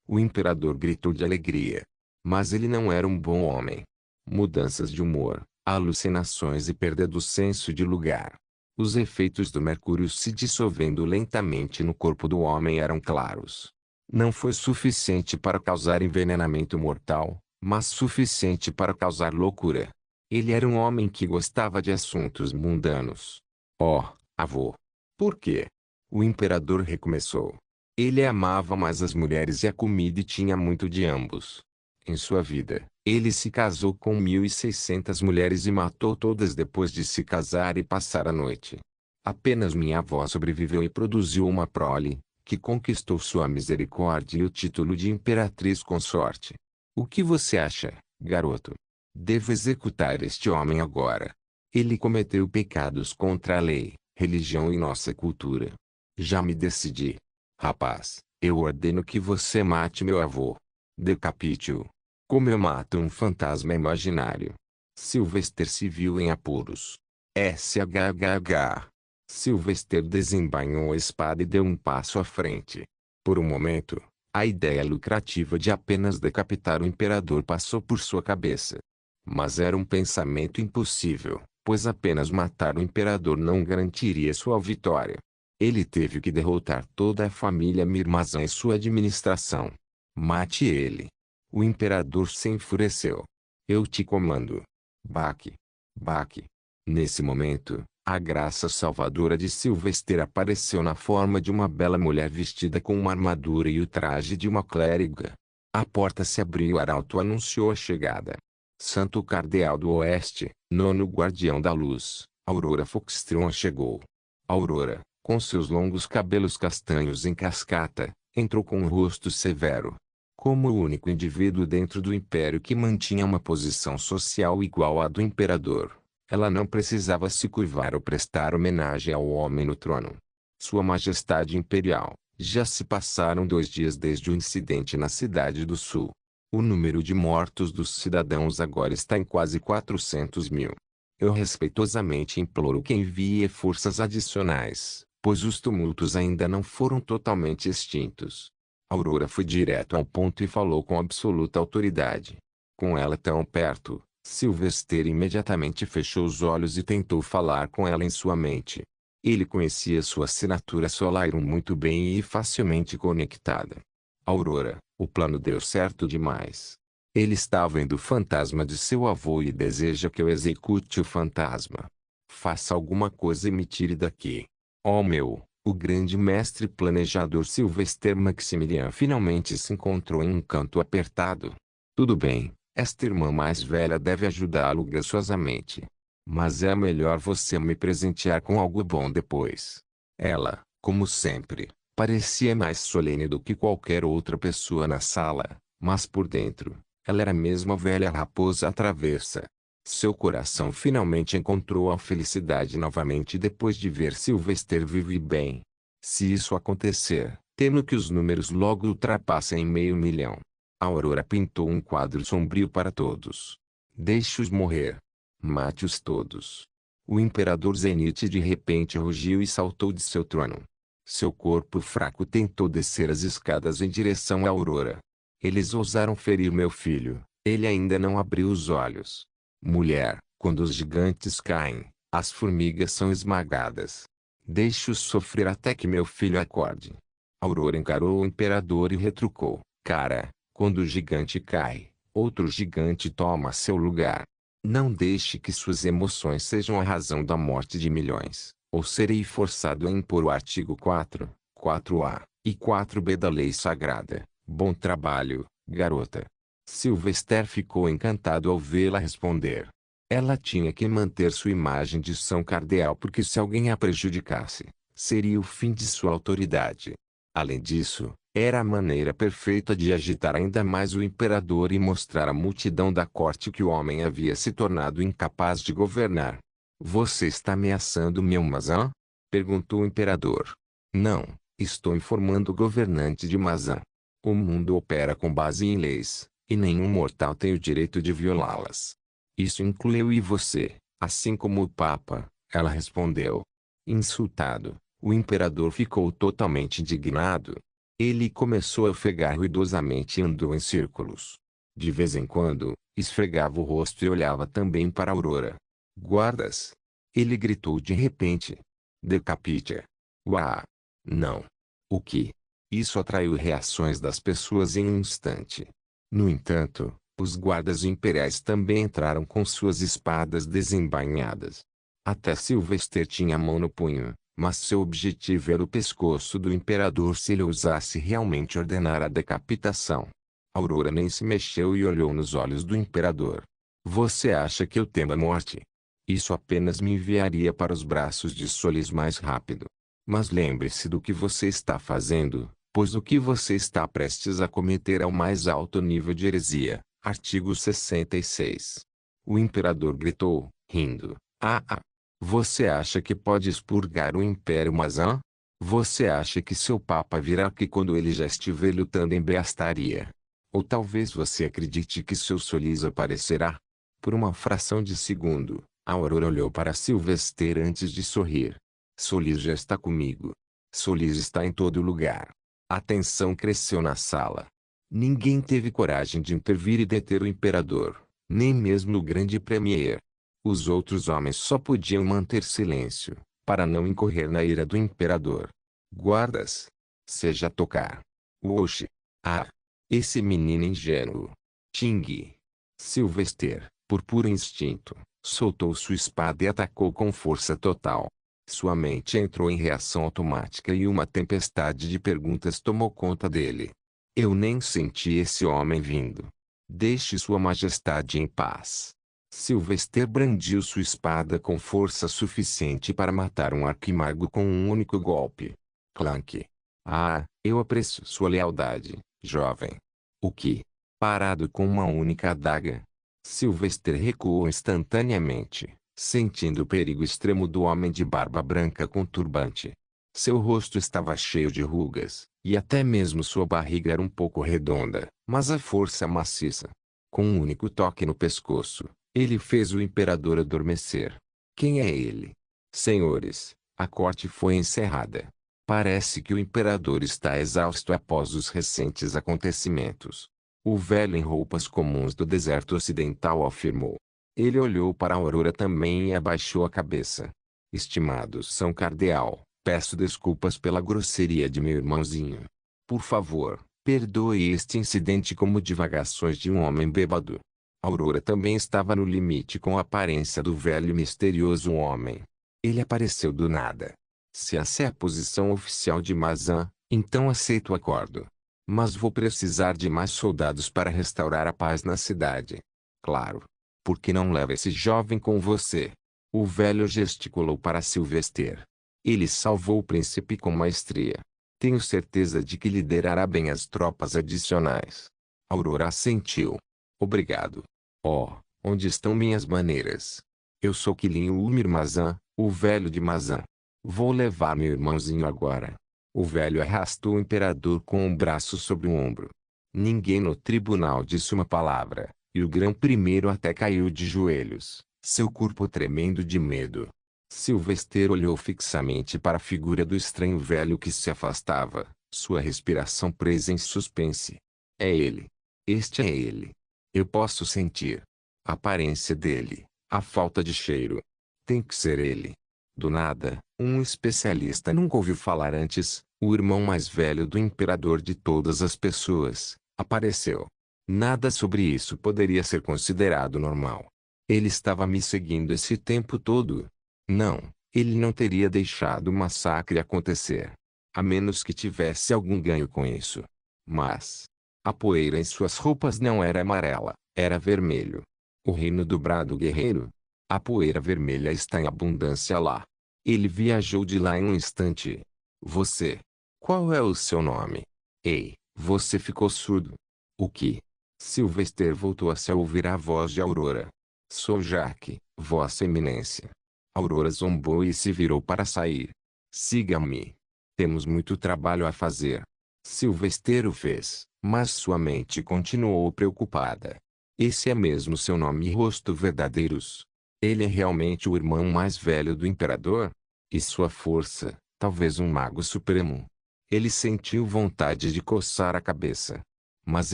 O imperador gritou de alegria. Mas ele não era um bom homem. Mudanças de humor, alucinações e perda do senso de lugar. Os efeitos do mercúrio se dissolvendo lentamente no corpo do homem eram claros. Não foi suficiente para causar envenenamento mortal, mas suficiente para causar loucura. Ele era um homem que gostava de assuntos mundanos. Oh, avô! Por quê? O imperador recomeçou. Ele amava mais as mulheres e a comida e tinha muito de ambos. Em sua vida, ele se casou com 1.600 mulheres e matou todas depois de se casar e passar a noite. Apenas minha avó sobreviveu e produziu uma prole, que conquistou sua misericórdia e o título de imperatriz consorte. O que você acha, garoto? Devo executar este homem agora. Ele cometeu pecados contra a lei, religião e nossa cultura. Já me decidi. Rapaz, eu ordeno que você mate meu avô. Decapite-o. Como eu mato um fantasma imaginário. Sylvester se viu em apuros. SHHH. Sylvester desembainhou a espada e deu um passo à frente. Por um momento, a ideia lucrativa de apenas decapitar o imperador passou por sua cabeça. Mas era um pensamento impossível, pois apenas matar o imperador não garantiria sua vitória. Ele teve que derrotar toda a família Mirmazan e sua administração. Mate ele. O imperador se enfureceu. Eu te comando. Baque. Baque. Nesse momento, a graça salvadora de Sylvester apareceu na forma de uma bela mulher vestida com uma armadura e o traje de uma clériga. A porta se abriu e o arauto anunciou a chegada. Santo Cardeal do Oeste, nono guardião da luz, Aurora Foxtron chegou. Aurora, com seus longos cabelos castanhos em cascata, entrou com um rosto severo. Como o único indivíduo dentro do império que mantinha uma posição social igual à do imperador, ela não precisava se curvar ou prestar homenagem ao homem no trono. Sua Majestade Imperial, já se passaram 2 dias desde o incidente na Cidade do Sul. O número de mortos dos cidadãos agora está em quase 400 mil. Eu respeitosamente imploro que envie forças adicionais, pois os tumultos ainda não foram totalmente extintos. Aurora foi direto ao ponto e falou com absoluta autoridade. Com ela tão perto, Sylvester imediatamente fechou os olhos e tentou falar com ela em sua mente. Ele conhecia sua assinatura Solairum muito bem e facilmente conectada. Aurora, o plano deu certo demais. Ele está vendo o fantasma de seu avô e deseja que eu execute o fantasma. Faça alguma coisa e me tire daqui. Oh meu, o grande mestre planejador Sylvester Maximilian finalmente se encontrou em um canto apertado. Tudo bem, esta irmã mais velha deve ajudá-lo graciosamente. Mas é melhor você me presentear com algo bom depois. Ela, como sempre, parecia mais solene do que qualquer outra pessoa na sala, mas por dentro, ela era mesmo a velha raposa travessa. Seu coração finalmente encontrou a felicidade novamente depois de ver Sylvester vivo e bem. Se isso acontecer, temo que os números logo ultrapassem 500 mil. A Aurora pintou um quadro sombrio para todos. Deixe-os morrer. Mate-os todos. O imperador Zenith de repente rugiu e saltou de seu trono. Seu corpo fraco tentou descer as escadas em direção à Aurora. Eles ousaram ferir meu filho. Ele ainda não abriu os olhos. Mulher, quando os gigantes caem, as formigas são esmagadas. Deixe-os sofrer até que meu filho acorde. Aurora encarou o imperador e retrucou. Cara, quando o gigante cai, outro gigante toma seu lugar. Não deixe que suas emoções sejam a razão da morte de milhões, ou serei forçado a impor o artigo 4, 4A e 4B da lei sagrada. Bom trabalho, garota. Sylvester ficou encantado ao vê-la responder. Ela tinha que manter sua imagem de São Cardeal porque se alguém a prejudicasse, seria o fim de sua autoridade. Além disso, era a maneira perfeita de agitar ainda mais o imperador e mostrar à multidão da corte que o homem havia se tornado incapaz de governar. Você está ameaçando meu Mazan? Perguntou o imperador. Não, estou informando o governante de Mazan. O mundo opera com base em leis, e nenhum mortal tem o direito de violá-las. Isso inclui eu e você, assim como o Papa, ela respondeu. Insultado, o imperador ficou totalmente indignado. Ele começou a ofegar ruidosamente e andou em círculos. De vez em quando, esfregava o rosto e olhava também para a Aurora. Guardas! Ele gritou de repente. Decapite-a. Uá! Não! O que? Isso atraiu reações das pessoas em um instante. No entanto, os guardas imperiais também entraram com suas espadas desembainhadas. Até Sylvester tinha a mão no punho, mas seu objetivo era o pescoço do imperador se ele ousasse realmente ordenar a decapitação. Aurora nem se mexeu e olhou nos olhos do imperador. Você acha que eu temo a morte? Isso apenas me enviaria para os braços de Solis mais rápido. Mas lembre-se do que você está fazendo, pois o que você está prestes a cometer é o mais alto nível de heresia. Artigo 66. O imperador gritou, rindo. Ah! Você acha que pode expurgar o Império Mazan? Você acha que seu Papa virá aqui quando ele já estiver lutando em Beastaria? Ou talvez você acredite que seu Solis aparecerá? Por uma fração de segundo, a Aurora olhou para Sylvester antes de sorrir. Solis já está comigo. Solis está em todo lugar. A tensão cresceu na sala. Ninguém teve coragem de intervir e deter o imperador, nem mesmo o grande premier. Os outros homens só podiam manter silêncio, para não incorrer na ira do imperador. Guardas! Seja tocar. Oxi! Ah! Esse menino ingênuo! Ting! Sylvester, por puro instinto, soltou sua espada e atacou com força total. Sua mente entrou em reação automática e uma tempestade de perguntas tomou conta dele. Eu nem senti esse homem vindo. Deixe Sua Majestade em paz. Sylvester brandiu sua espada com força suficiente para matar um arquimago com um único golpe. Clank. Ah, eu aprecio sua lealdade, jovem. O que? Parado com uma única adaga. Sylvester recuou instantaneamente, sentindo o perigo extremo do homem de barba branca com turbante. Seu rosto estava cheio de rugas, e até mesmo sua barriga era um pouco redonda, mas a força maciça. Com um único toque no pescoço, Ele fez o imperador adormecer. Quem é ele? Senhores, a corte foi encerrada. Parece que o imperador está exausto após os recentes acontecimentos. O velho em roupas comuns do deserto ocidental afirmou. Ele olhou para a Aurora também e abaixou a cabeça. Estimados São Cardeal, peço desculpas pela grosseria de meu irmãozinho. Por favor, perdoe este incidente como divagações de um homem bêbado. Aurora também estava no limite com a aparência do velho e misterioso homem. Ele apareceu do nada. Se essa é a posição oficial de Mazan, então aceito o acordo. Mas vou precisar de mais soldados para restaurar a paz na cidade. Claro. Por que não leva esse jovem com você? O velho gesticulou para Sylvester. Ele salvou o príncipe com maestria. Tenho certeza de que liderará bem as tropas adicionais. Aurora assentiu. Obrigado. Oh, onde estão minhas maneiras? Eu sou Qilin Umir Mazan, o velho de Mazan. Vou levar meu irmãozinho agora. O velho arrastou o imperador com um braço sobre o ombro. Ninguém no tribunal disse uma palavra, e o grão-primeiro até caiu de joelhos, seu corpo tremendo de medo. Sylvester olhou fixamente para a figura do estranho velho que se afastava, sua respiração presa em suspense. É ele. Este é ele. Eu posso sentir a aparência dele, a falta de cheiro. Tem que ser ele. Do nada, um especialista nunca ouviu falar antes, o irmão mais velho do imperador de todas as pessoas, apareceu. Nada sobre isso poderia ser considerado normal. Ele estava me seguindo esse tempo todo. Não, ele não teria deixado o massacre acontecer. A menos que tivesse algum ganho com isso. Mas a poeira em suas roupas não era amarela, era vermelho. O reino do brado guerreiro? A poeira vermelha está em abundância lá. Ele viajou de lá em um instante. Você. Qual é o seu nome? Ei, você ficou surdo. O que? Sylvester voltou a se ouvir a voz de Aurora. Sou Jack, Vossa Eminência. Aurora zombou e se virou para sair. Siga-me. Temos muito trabalho a fazer. Sylvester o fez, mas sua mente continuou preocupada. Esse é mesmo seu nome e rosto verdadeiros? Ele é realmente o irmão mais velho do imperador? E sua força, talvez um mago supremo? Ele sentiu vontade de coçar a cabeça. Mas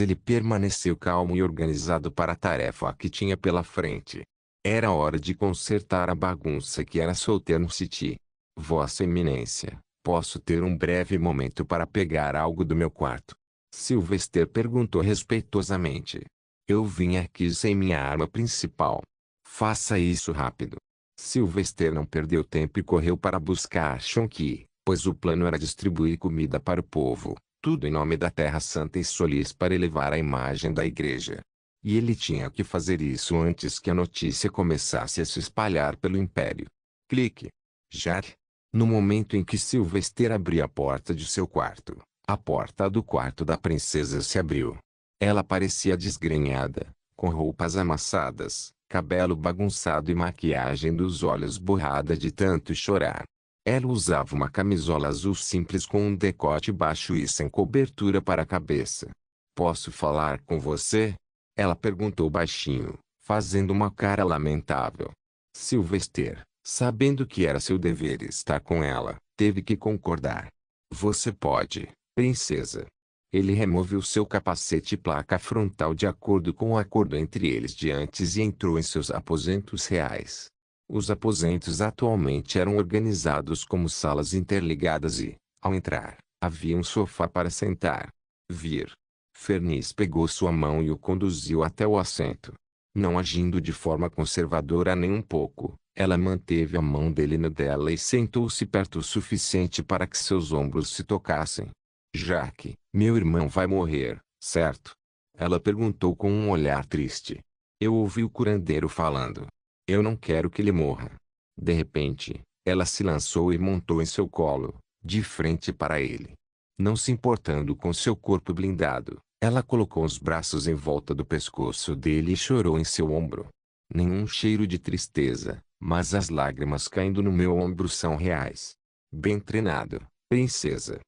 ele permaneceu calmo e organizado para a tarefa que tinha pela frente. Era hora de consertar a bagunça que era Southern City. Vossa Eminência, posso ter um breve momento para pegar algo do meu quarto? Sylvester perguntou respeitosamente. Eu vim aqui sem minha arma principal. Faça isso rápido. Sylvester não perdeu tempo e correu para buscar Shonky, pois o plano era distribuir comida para o povo, tudo em nome da Terra Santa e Solis para elevar a imagem da igreja. E ele tinha que fazer isso antes que a notícia começasse a se espalhar pelo Império. Clique. Jack. No momento em que Sylvester abria a porta de seu quarto, a porta do quarto da princesa se abriu. Ela parecia desgrenhada, com roupas amassadas, cabelo bagunçado e maquiagem dos olhos borrada de tanto chorar. Ela usava uma camisola azul simples com um decote baixo e sem cobertura para a cabeça. Posso falar com você? Ela perguntou baixinho, fazendo uma cara lamentável. Sylvester, sabendo que era seu dever estar com ela, teve que concordar. Você pode, princesa. Ele removeu seu capacete e placa frontal de acordo com o acordo entre eles de antes e entrou em seus aposentos reais. Os aposentos atualmente eram organizados como salas interligadas e, ao entrar, havia um sofá para sentar. Vir. Ferniz pegou sua mão e o conduziu até o assento. Não agindo de forma conservadora nem um pouco, ela manteve a mão dele na dela e sentou-se perto o suficiente para que seus ombros se tocassem. Jack, meu irmão vai morrer, certo? Ela perguntou com um olhar triste. Eu ouvi o curandeiro falando. Eu não quero que ele morra. De repente, ela se lançou e montou em seu colo, de frente para ele. Não se importando com seu corpo blindado, ela colocou os braços em volta do pescoço dele e chorou em seu ombro. Nenhum cheiro de tristeza, mas as lágrimas caindo no meu ombro são reais. Bem treinado, princesa.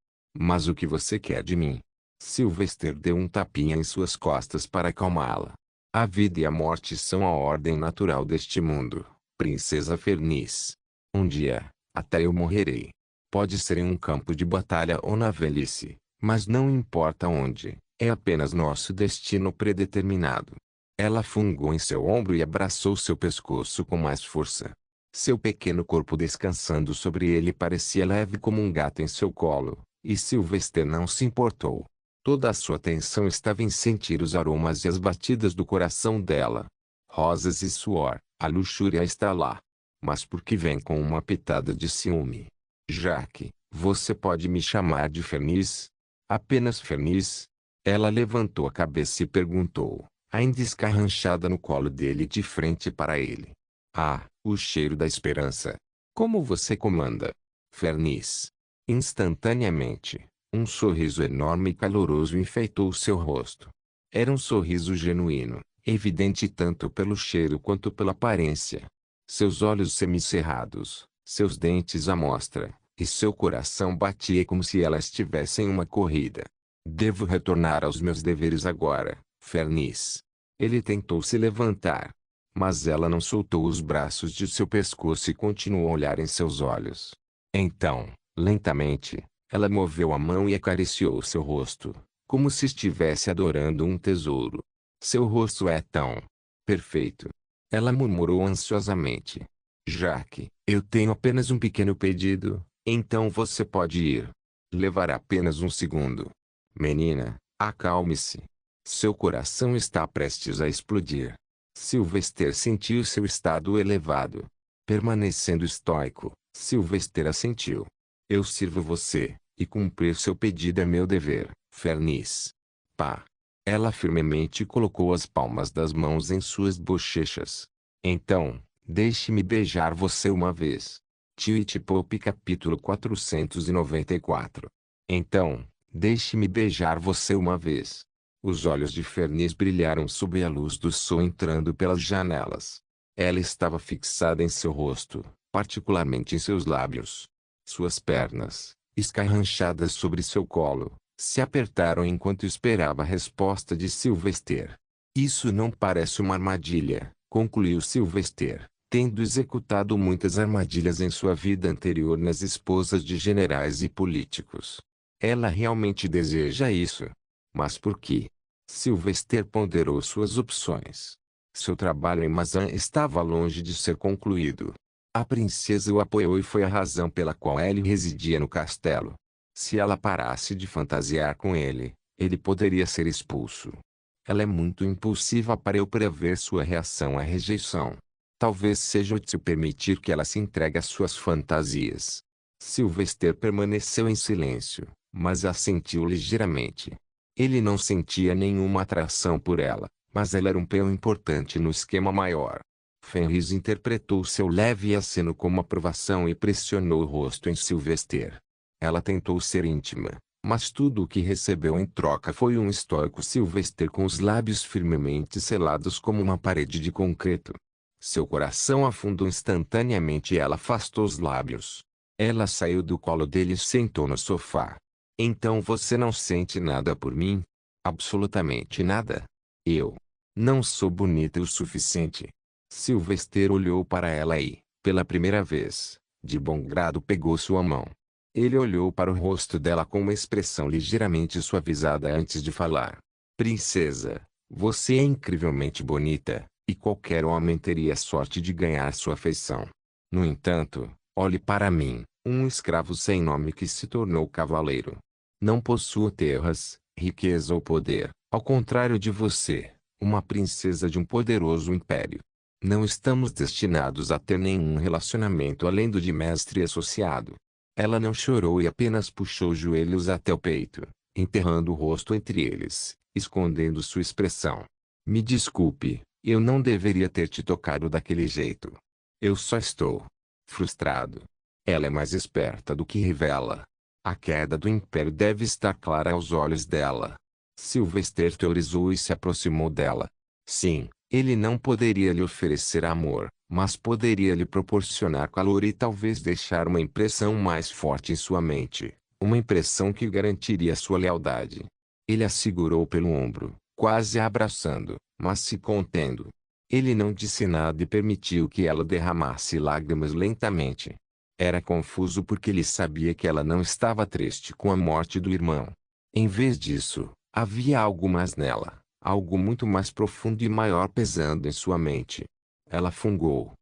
Mas o que você quer de mim? Sylvester deu um tapinha em suas costas para acalmá-la. A vida e a morte são a ordem natural deste mundo, Princesa Ferniz. Um dia, até eu morrerei. Pode ser em um campo de batalha ou na velhice, mas não importa onde, é apenas nosso destino predeterminado. Ela fungou em seu ombro e abraçou seu pescoço com mais força. Seu pequeno corpo descansando sobre ele parecia leve como um gato em seu colo, e Sylvester não se importou. Toda a sua atenção estava em sentir os aromas e as batidas do coração dela. Rosas e suor, a luxúria está lá. Mas por que vem com uma pitada de ciúme? Jaque, você pode me chamar de Ferniz? Apenas Ferniz? Ela levantou a cabeça e perguntou, ainda escarranchada no colo dele de frente para ele. Ah, o cheiro da esperança. Como você comanda? Ferniz. Instantaneamente, um sorriso enorme e caloroso enfeitou seu rosto. Era um sorriso genuíno, evidente tanto pelo cheiro quanto pela aparência. Seus olhos semicerrados, seus dentes à mostra, e seu coração batia como se ela estivesse em uma corrida. Devo retornar aos meus deveres agora, Ferniz. Ele tentou se levantar. Mas ela não soltou os braços de seu pescoço e continuou a olhar em seus olhos. Então, lentamente, ela moveu a mão e acariciou seu rosto, como se estivesse adorando um tesouro. Seu rosto é tão perfeito. Ela murmurou ansiosamente. Jaque, eu tenho apenas um pequeno pedido, então você pode ir. Levará apenas um segundo. Menina, acalme-se. Seu coração está prestes a explodir. Sylvester sentiu seu estado elevado. Permanecendo estoico, Sylvester assentiu. Eu sirvo você, e cumprir seu pedido é meu dever, Ferniz. Pá. Ela firmemente colocou as palmas das mãos em suas bochechas. Então, deixe-me beijar você uma vez. Twitch Pop capítulo 494. Então, deixe-me beijar você uma vez. Os olhos de Ferniz brilharam sob a luz do sol entrando pelas janelas. Ela estava fixada em seu rosto, particularmente em seus lábios. Suas pernas, escarranchadas sobre seu colo, se apertaram enquanto esperava a resposta de Sylvester. Isso não parece uma armadilha, concluiu Sylvester, tendo executado muitas armadilhas em sua vida anterior nas esposas de generais e políticos. Ela realmente deseja isso. Mas por quê? Sylvester ponderou suas opções. Seu trabalho em Mazan estava longe de ser concluído. A princesa o apoiou e foi a razão pela qual ele residia no castelo. Se ela parasse de fantasiar com ele, ele poderia ser expulso. Ela é muito impulsiva para eu prever sua reação à rejeição. Talvez seja útil permitir que ela se entregue às suas fantasias. Sylvester permaneceu em silêncio, mas assentiu ligeiramente. Ele não sentia nenhuma atração por ela, mas ela era um peão importante no esquema maior. Fenris interpretou seu leve aceno como aprovação e pressionou o rosto em Sylvester. Ela tentou ser íntima, mas tudo o que recebeu em troca foi um estoico Sylvester com os lábios firmemente selados como uma parede de concreto. Seu coração afundou instantaneamente e ela afastou os lábios. Ela saiu do colo dele e sentou no sofá. Então você não sente nada por mim? Absolutamente nada. Eu não sou bonita o suficiente. Sylvester olhou para ela e, pela primeira vez, de bom grado pegou sua mão. Ele olhou para o rosto dela com uma expressão ligeiramente suavizada antes de falar. Princesa, você é incrivelmente bonita, e qualquer homem teria a sorte de ganhar sua afeição. No entanto, olhe para mim, um escravo sem nome que se tornou cavaleiro. Não possuo terras, riqueza ou poder, ao contrário de você, uma princesa de um poderoso império. Não estamos destinados a ter nenhum relacionamento além do de mestre associado. Ela não chorou e apenas puxou os joelhos até o peito, enterrando o rosto entre eles, escondendo sua expressão. Me desculpe, eu não deveria ter te tocado daquele jeito. Eu só estou frustrado. Ela é mais esperta do que revela. A queda do império deve estar clara aos olhos dela. Sylvester teorizou e se aproximou dela. Sim, ele não poderia lhe oferecer amor, mas poderia lhe proporcionar calor e talvez deixar uma impressão mais forte em sua mente, uma impressão que garantiria sua lealdade. Ele a segurou pelo ombro, quase a abraçando. mas se contendo. Ele não disse nada e permitiu que ela derramasse lágrimas lentamente. Era confuso porque ele sabia que ela não estava triste com a morte do irmão. Em vez disso, havia algo mais nela, algo muito mais profundo e maior pesando em sua mente. Ela fungou.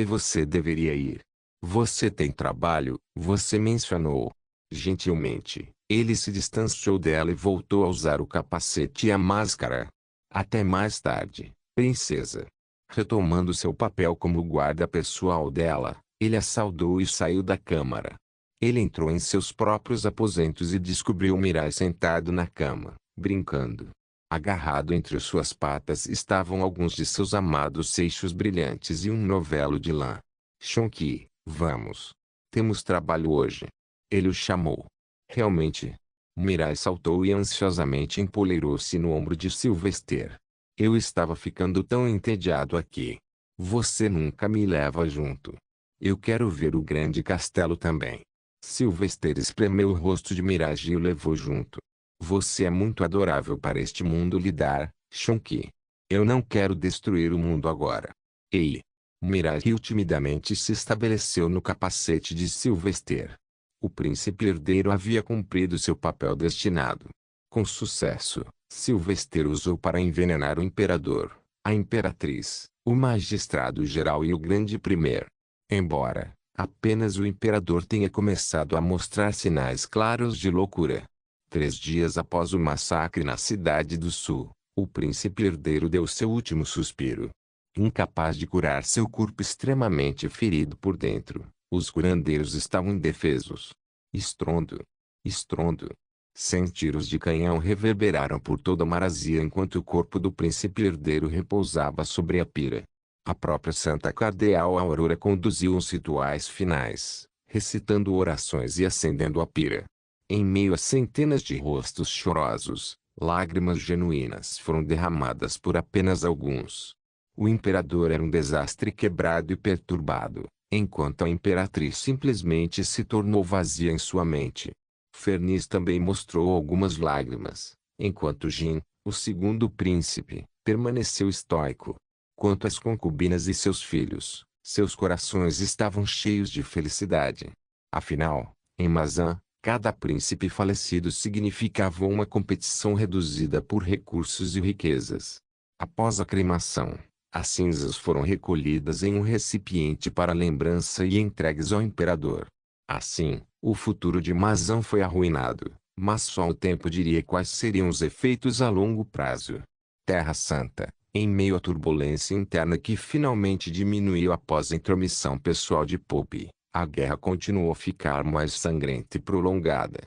Você deveria ir. Você tem trabalho, você mencionou. Gentilmente, ele se distanciou dela e voltou a usar o capacete e a máscara. Até mais tarde, princesa. Retomando seu papel como guarda pessoal dela, ele a saudou e saiu da câmara. Ele entrou em seus próprios aposentos e descobriu Mirai sentado na cama, brincando. Agarrado entre suas patas estavam alguns de seus amados seixos brilhantes e um novelo de lã. Shonki, vamos. Temos trabalho hoje. Ele o chamou. Realmente. Mirai saltou e ansiosamente empoleirou-se no ombro de Sylvester. Eu estava ficando tão entediado aqui. Você nunca me leva junto. Eu quero ver o grande castelo também. Sylvester espremeu o rosto de Mirage e o levou junto. Você é muito adorável para este mundo lidar, Shonki. Eu não quero destruir o mundo agora. Ei! Mirage riu timidamente e se estabeleceu no capacete de Sylvester. O príncipe herdeiro havia cumprido seu papel destinado. Com sucesso, Sylvester usou para envenenar o imperador, a imperatriz, o magistrado-geral e o grande primer. Embora apenas o imperador tenha começado a mostrar sinais claros de loucura. 3 dias após o massacre na cidade do sul, o príncipe herdeiro deu seu último suspiro. Incapaz de curar seu corpo extremamente ferido por dentro, os curandeiros estavam indefesos. Estrondo. Estrondo. 100 tiros de canhão reverberaram por toda a marazia enquanto o corpo do príncipe herdeiro repousava sobre a pira. A própria Santa Cardeal Aurora conduziu os rituais finais, recitando orações e acendendo a pira. Em meio a centenas de rostos chorosos, lágrimas genuínas foram derramadas por apenas alguns. O imperador era um desastre quebrado e perturbado, enquanto a imperatriz simplesmente se tornou vazia em sua mente. Ferniz também mostrou algumas lágrimas, enquanto Jin, o segundo príncipe, permaneceu estoico. Quanto às concubinas e seus filhos, seus corações estavam cheios de felicidade. Afinal, em Mazan, cada príncipe falecido significava uma competição reduzida por recursos e riquezas. Após a cremação, as cinzas foram recolhidas em um recipiente para lembrança e entregues ao imperador. Assim, o futuro de Mazan foi arruinado, mas só o tempo diria quais seriam os efeitos a longo prazo. Terra Santa. Em meio à turbulência interna que finalmente diminuiu após a intromissão pessoal de Pope, a guerra continuou a ficar mais sangrenta e prolongada.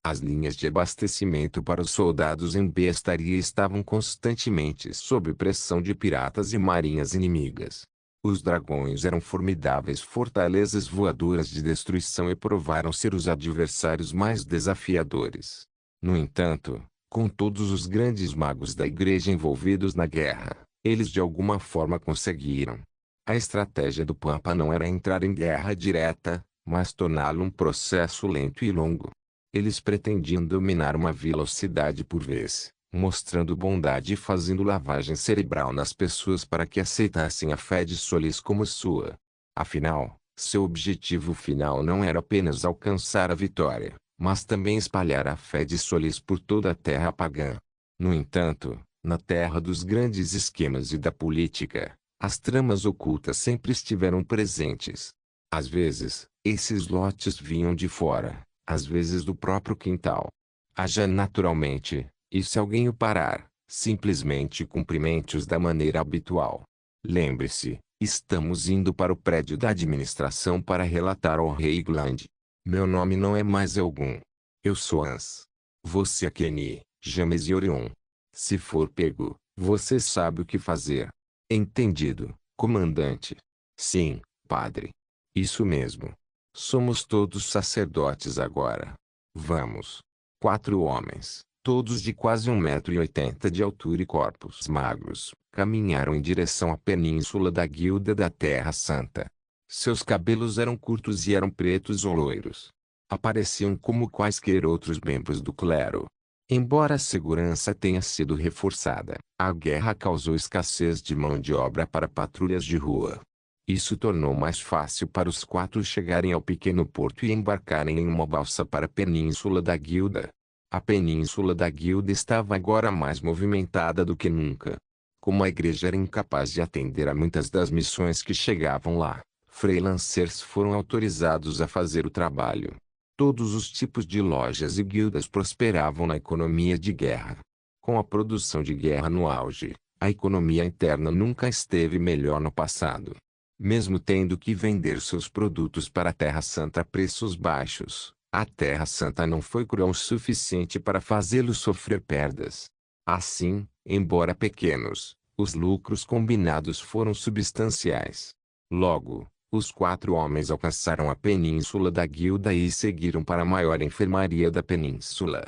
As linhas de abastecimento para os soldados em Bestaria estavam constantemente sob pressão de piratas e marinhas inimigas. Os dragões eram formidáveis fortalezas voadoras de destruição e provaram ser os adversários mais desafiadores. No entanto, com todos os grandes magos da igreja envolvidos na guerra, eles de alguma forma conseguiram. A estratégia do Pampa não era entrar em guerra direta, mas torná-lo um processo lento e longo. Eles pretendiam dominar uma vila ou cidade por vez, mostrando bondade e fazendo lavagem cerebral nas pessoas para que aceitassem a fé de Solis como sua. Afinal, seu objetivo final não era apenas alcançar a vitória, mas também espalhar a fé de Solis por toda a terra pagã. No entanto, na terra dos grandes esquemas e da política, as tramas ocultas sempre estiveram presentes. Às vezes, esses lotes vinham de fora, às vezes do próprio quintal. Haja naturalmente, e se alguém o parar, simplesmente cumprimente-os da maneira habitual. Lembre-se, estamos indo para o prédio da administração para relatar ao rei Gland. Meu nome não é mais algum. Eu sou Ans. Você é Kenny, James e Orion. Se for pego, você sabe o que fazer. Entendido, comandante? Sim, padre. Isso mesmo. Somos todos sacerdotes agora. Vamos. 4 homens, todos de quase 1,80 m de altura e corpos magros, caminharam em direção à península da Guilda da Terra Santa. Seus cabelos eram curtos e eram pretos ou loiros. Apareciam como quaisquer outros membros do clero. Embora a segurança tenha sido reforçada, a guerra causou escassez de mão de obra para patrulhas de rua. Isso tornou mais fácil para os 4 chegarem ao pequeno porto e embarcarem em uma balsa para a Península da Guilda. A Península da Guilda estava agora mais movimentada do que nunca. Como a igreja era incapaz de atender a muitas das missões que chegavam lá, freelancers foram autorizados a fazer o trabalho. Todos os tipos de lojas e guildas prosperavam na economia de guerra. Com a produção de guerra no auge, a economia interna nunca esteve melhor no passado. Mesmo tendo que vender seus produtos para a Terra Santa a preços baixos, a Terra Santa não foi cruel o suficiente para fazê-los sofrer perdas. Assim, embora pequenos, os lucros combinados foram substanciais. Logo, os 4 homens alcançaram a Península da Guilda e seguiram para a maior enfermaria da península.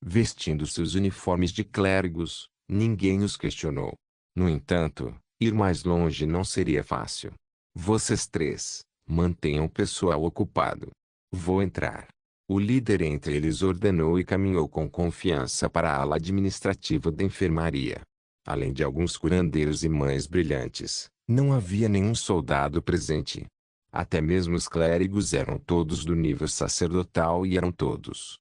Vestindo seus uniformes de clérigos, ninguém os questionou. No entanto, ir mais longe não seria fácil. Vocês 3, mantenham o pessoal ocupado. Vou entrar. O líder entre eles ordenou e caminhou com confiança para a ala administrativa da enfermaria. Além de alguns curandeiros e mães brilhantes, não havia nenhum soldado presente. Até mesmo os clérigos eram todos do nível sacerdotal e eram todos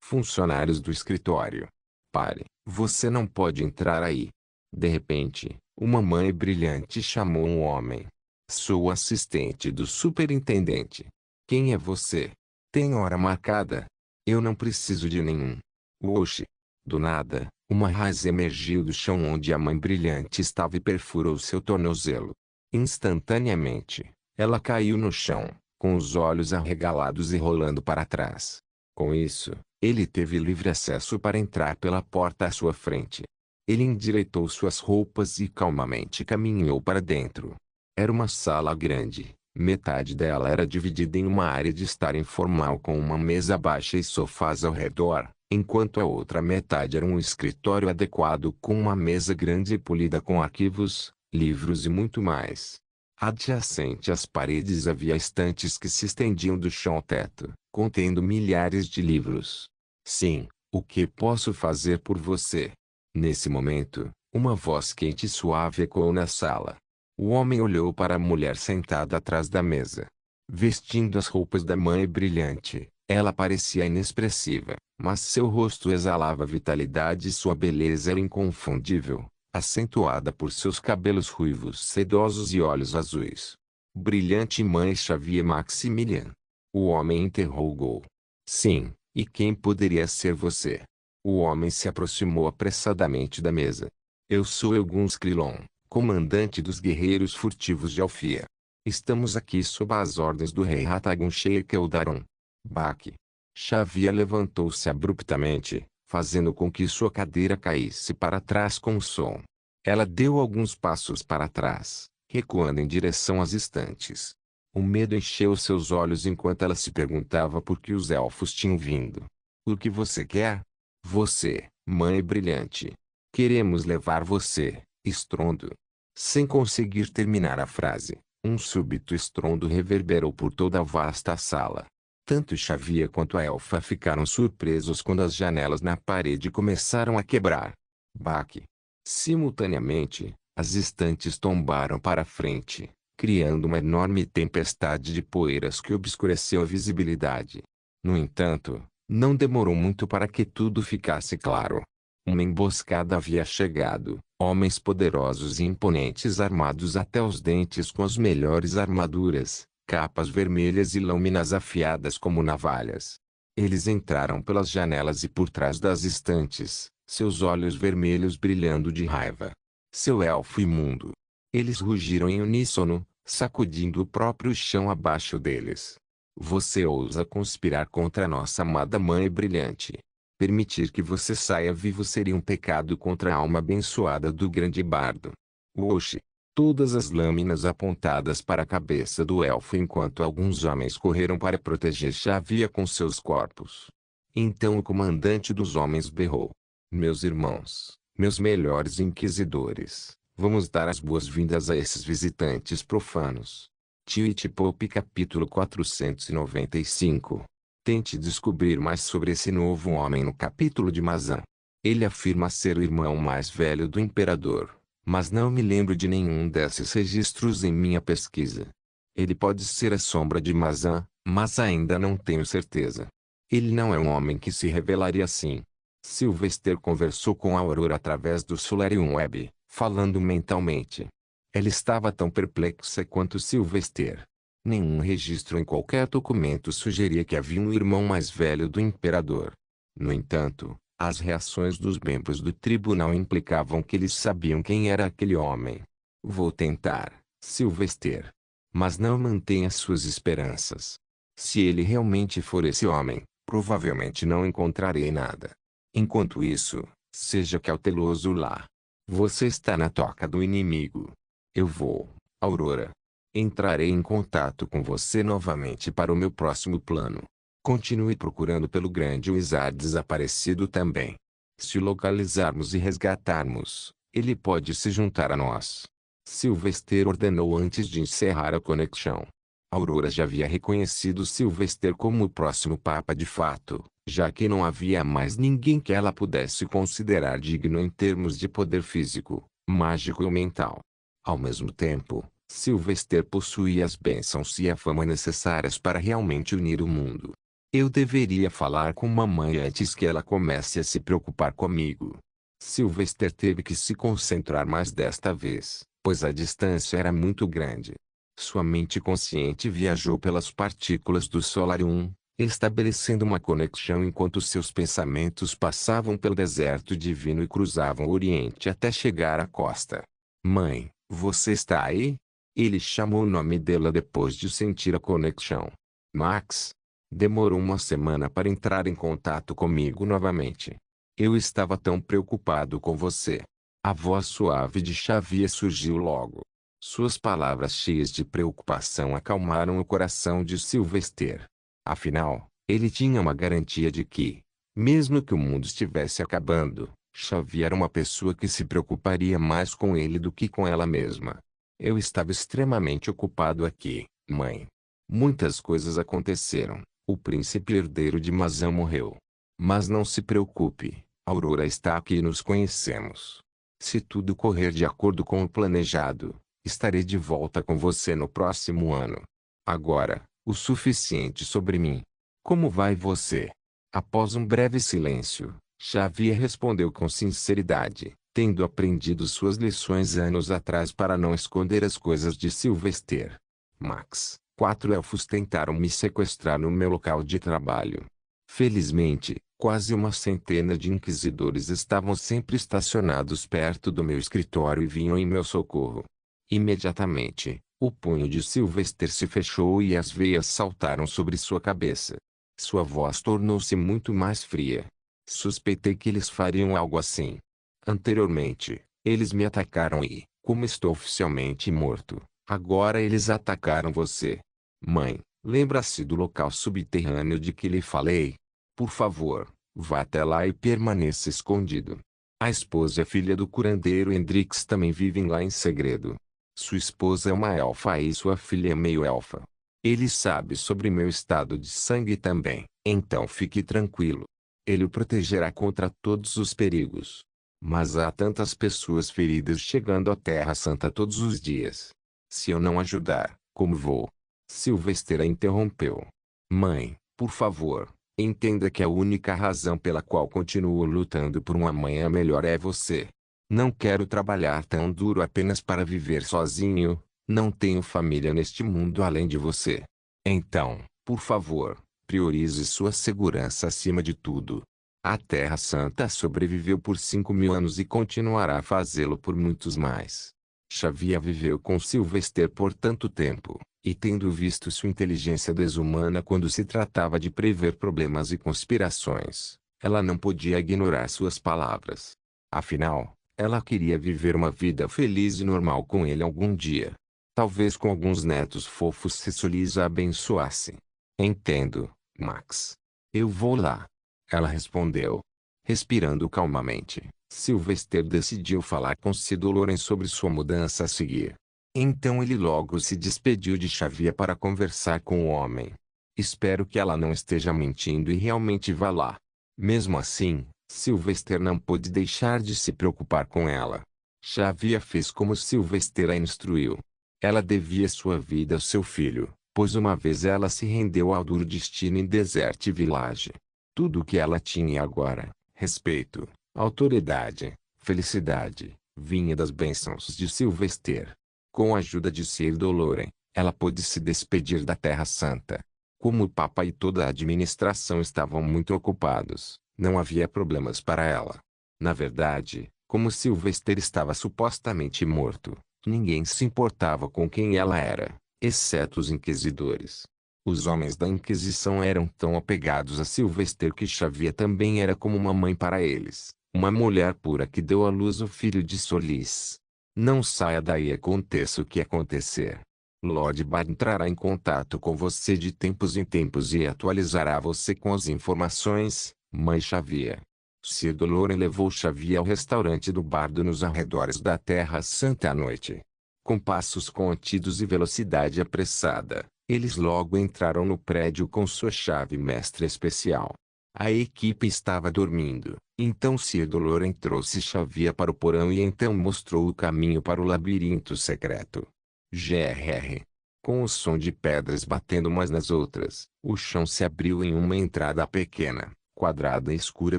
funcionários do escritório. Pare, você não pode entrar aí. De repente, uma mãe brilhante chamou um homem. Sou assistente do superintendente. Quem é você? Tem hora marcada? Eu não preciso de nenhum. Oxe! Do nada, uma raiz emergiu do chão onde a mãe brilhante estava e perfurou seu tornozelo. Instantaneamente, ela caiu no chão, com os olhos arregalados e rolando para trás. Com isso, ele teve livre acesso para entrar pela porta à sua frente. Ele endireitou suas roupas e calmamente caminhou para dentro. Era uma sala grande. Metade dela era dividida em uma área de estar informal com uma mesa baixa e sofás ao redor, enquanto a outra metade era um escritório adequado com uma mesa grande e polida com arquivos, livros e muito mais. Adjacente às paredes havia estantes que se estendiam do chão ao teto, contendo milhares de livros. Sim, o que posso fazer por você? Nesse momento, uma voz quente e suave ecoou na sala. O homem olhou para a mulher sentada atrás da mesa. Vestindo as roupas da mãe brilhante, ela parecia inexpressiva, mas seu rosto exalava vitalidade e sua beleza era inconfundível, acentuada por seus cabelos ruivos sedosos e olhos azuis. Brilhante mãe Xavier Maximilian. O homem interrogou. Sim, e quem poderia ser você? O homem se aproximou apressadamente da mesa. Eu sou Euguns Krillon, comandante dos guerreiros furtivos de Alfia. Estamos aqui sob as ordens do rei Ratagun Sheik Eldaron. Baque. Xavier levantou-se abruptamente, fazendo com que sua cadeira caísse para trás com um som. Ela deu alguns passos para trás, recuando em direção às estantes. O medo encheu seus olhos enquanto ela se perguntava por que os elfos tinham vindo. O que você quer? Você, mãe brilhante. Queremos levar você, estrondo. Sem conseguir terminar a frase, um súbito estrondo reverberou por toda a vasta sala. Tanto Xavier quanto a elfa ficaram surpresos quando as janelas na parede começaram a quebrar. Baque. Simultaneamente, as estantes tombaram para frente, criando uma enorme tempestade de poeiras que obscureceu a visibilidade. No entanto, não demorou muito para que tudo ficasse claro. Uma emboscada havia chegado, homens poderosos e imponentes armados até os dentes com as melhores armaduras, capas vermelhas e lâminas afiadas como navalhas. Eles entraram pelas janelas e por trás das estantes, seus olhos vermelhos brilhando de raiva. Seu elfo imundo. Eles rugiram em uníssono, sacudindo o próprio chão abaixo deles. Você ousa conspirar contra nossa amada mãe brilhante. Permitir que você saia vivo seria um pecado contra a alma abençoada do grande bardo. Oxe! Todas as lâminas apontadas para a cabeça do elfo enquanto alguns homens correram para proteger Xavier com seus corpos. Então o comandante dos homens berrou. Meus irmãos, meus melhores inquisidores, vamos dar as boas-vindas a esses visitantes profanos. Tio Pope capítulo 495. Tente descobrir mais sobre esse novo homem no capítulo de Mazan. Ele afirma ser o irmão mais velho do imperador, mas não me lembro de nenhum desses registros em minha pesquisa. Ele pode ser a sombra de Mazan, mas ainda não tenho certeza. Ele não é um homem que se revelaria assim. Sylvester conversou com Aurora através do Solarium Web, falando mentalmente. Ela estava tão perplexa quanto Sylvester. Nenhum registro em qualquer documento sugeria que havia um irmão mais velho do imperador. No entanto, as reações dos membros do tribunal implicavam que eles sabiam quem era aquele homem. Vou tentar, Sylvester. Mas não mantenha suas esperanças. Se ele realmente for esse homem, provavelmente não encontrarei nada. Enquanto isso, seja cauteloso lá. Você está na toca do inimigo. Eu vou, Aurora. Entrarei em contato com você novamente para o meu próximo plano. Continue procurando pelo grande Wizard desaparecido também. Se o localizarmos e resgatarmos, ele pode se juntar a nós. Sylvester ordenou antes de encerrar a conexão. Aurora já havia reconhecido Sylvester como o próximo Papa de fato, já que não havia mais ninguém que ela pudesse considerar digno em termos de poder físico, mágico e mental. Ao mesmo tempo, Sylvester possuía as bênçãos e a fama necessárias para realmente unir o mundo. Eu deveria falar com mamãe antes que ela comece a se preocupar comigo. Sylvester teve que se concentrar mais desta vez, pois a distância era muito grande. Sua mente consciente viajou pelas partículas do Solarium, estabelecendo uma conexão enquanto seus pensamentos passavam pelo deserto divino e cruzavam o Oriente até chegar à costa. Mãe, você está aí? Ele chamou o nome dela depois de sentir a conexão. Max. Demorou uma semana para entrar em contato comigo novamente. Eu estava tão preocupado com você. A voz suave de Xavier surgiu logo. Suas palavras cheias de preocupação acalmaram o coração de Sylvester. Afinal, ele tinha uma garantia de que, mesmo que o mundo estivesse acabando, Xavier era uma pessoa que se preocuparia mais com ele do que com ela mesma. Eu estava extremamente ocupado aqui, mãe. Muitas coisas aconteceram. O príncipe herdeiro de Mazan morreu. Mas não se preocupe, Aurora está aqui e nos conhecemos. Se tudo correr de acordo com o planejado, estarei de volta com você no próximo ano. Agora, o suficiente sobre mim. Como vai você? Após um breve silêncio, Xavier respondeu com sinceridade, tendo aprendido suas lições anos atrás para não esconder as coisas de Sylvester. Max. 4 elfos tentaram me sequestrar no meu local de trabalho. Felizmente, quase uma centena de inquisidores estavam sempre estacionados perto do meu escritório e vinham em meu socorro. Imediatamente, o punho de Sylvester se fechou e as veias saltaram sobre sua cabeça. Sua voz tornou-se muito mais fria. Suspeitei que eles fariam algo assim. Anteriormente, eles me atacaram e, como estou oficialmente morto, agora eles atacaram você. Mãe, lembra-se do local subterrâneo de que lhe falei? Por favor, vá até lá e permaneça escondido. A esposa e filha do curandeiro Hendrix também vivem lá em segredo. Sua esposa é uma elfa e sua filha é meio elfa. Ele sabe sobre meu estado de sangue também, então fique tranquilo. Ele o protegerá contra todos os perigos. Mas há tantas pessoas feridas chegando à Terra Santa todos os dias. Se eu não ajudar, como vou? Sylvester a interrompeu. Mãe, por favor, entenda que a única razão pela qual continuo lutando por um amanhã melhor é você. Não quero trabalhar tão duro apenas para viver sozinho, não tenho família neste mundo além de você. Então, por favor, priorize sua segurança acima de tudo. A Terra Santa sobreviveu por 5.000 anos e continuará a fazê-lo por muitos mais. Xavier viveu com Sylvester por tanto tempo, e tendo visto sua inteligência desumana quando se tratava de prever problemas e conspirações, ela não podia ignorar suas palavras. Afinal, ela queria viver uma vida feliz e normal com ele algum dia. Talvez com alguns netos fofos se Solis a abençoasse. Entendo, Max. Eu vou lá. Ela respondeu. Respirando calmamente, Sylvester decidiu falar com Cid Loren sobre sua mudança a seguir. Então ele logo se despediu de Xavier para conversar com o homem. Espero que ela não esteja mentindo e realmente vá lá. Mesmo assim, Sylvester não pôde deixar de se preocupar com ela. Xavier fez como Sylvester a instruiu. Ela devia sua vida ao seu filho, pois uma vez ela se rendeu ao duro destino em Desert Village. Tudo o que ela tinha agora, respeito, autoridade, felicidade, vinha das bênçãos de Sylvester. Com a ajuda de Sir Doloren, ela pôde se despedir da Terra Santa. Como o Papa e toda a administração estavam muito ocupados, não havia problemas para ela. Na verdade, como Sylvester estava supostamente morto, ninguém se importava com quem ela era, exceto os inquisidores. Os homens da Inquisição eram tão apegados a Sylvester que Xavier também era como uma mãe para eles, uma mulher pura que deu à luz o filho de Solis. Não saia daí, aconteça o que acontecer. Lord Bard entrará em contato com você de tempos em tempos e atualizará você com as informações, mãe Xavier. Sir Doloren levou Xavier ao restaurante do bardo nos arredores da Terra Santa à noite. Com passos contidos e velocidade apressada, eles logo entraram no prédio com sua chave mestra especial. A equipe estava dormindo, então Sir Doloren trouxe Xavier para o porão e então mostrou o caminho para o labirinto secreto. Grr. Com o som de pedras batendo umas nas outras, o chão se abriu em uma entrada pequena, quadrada e escura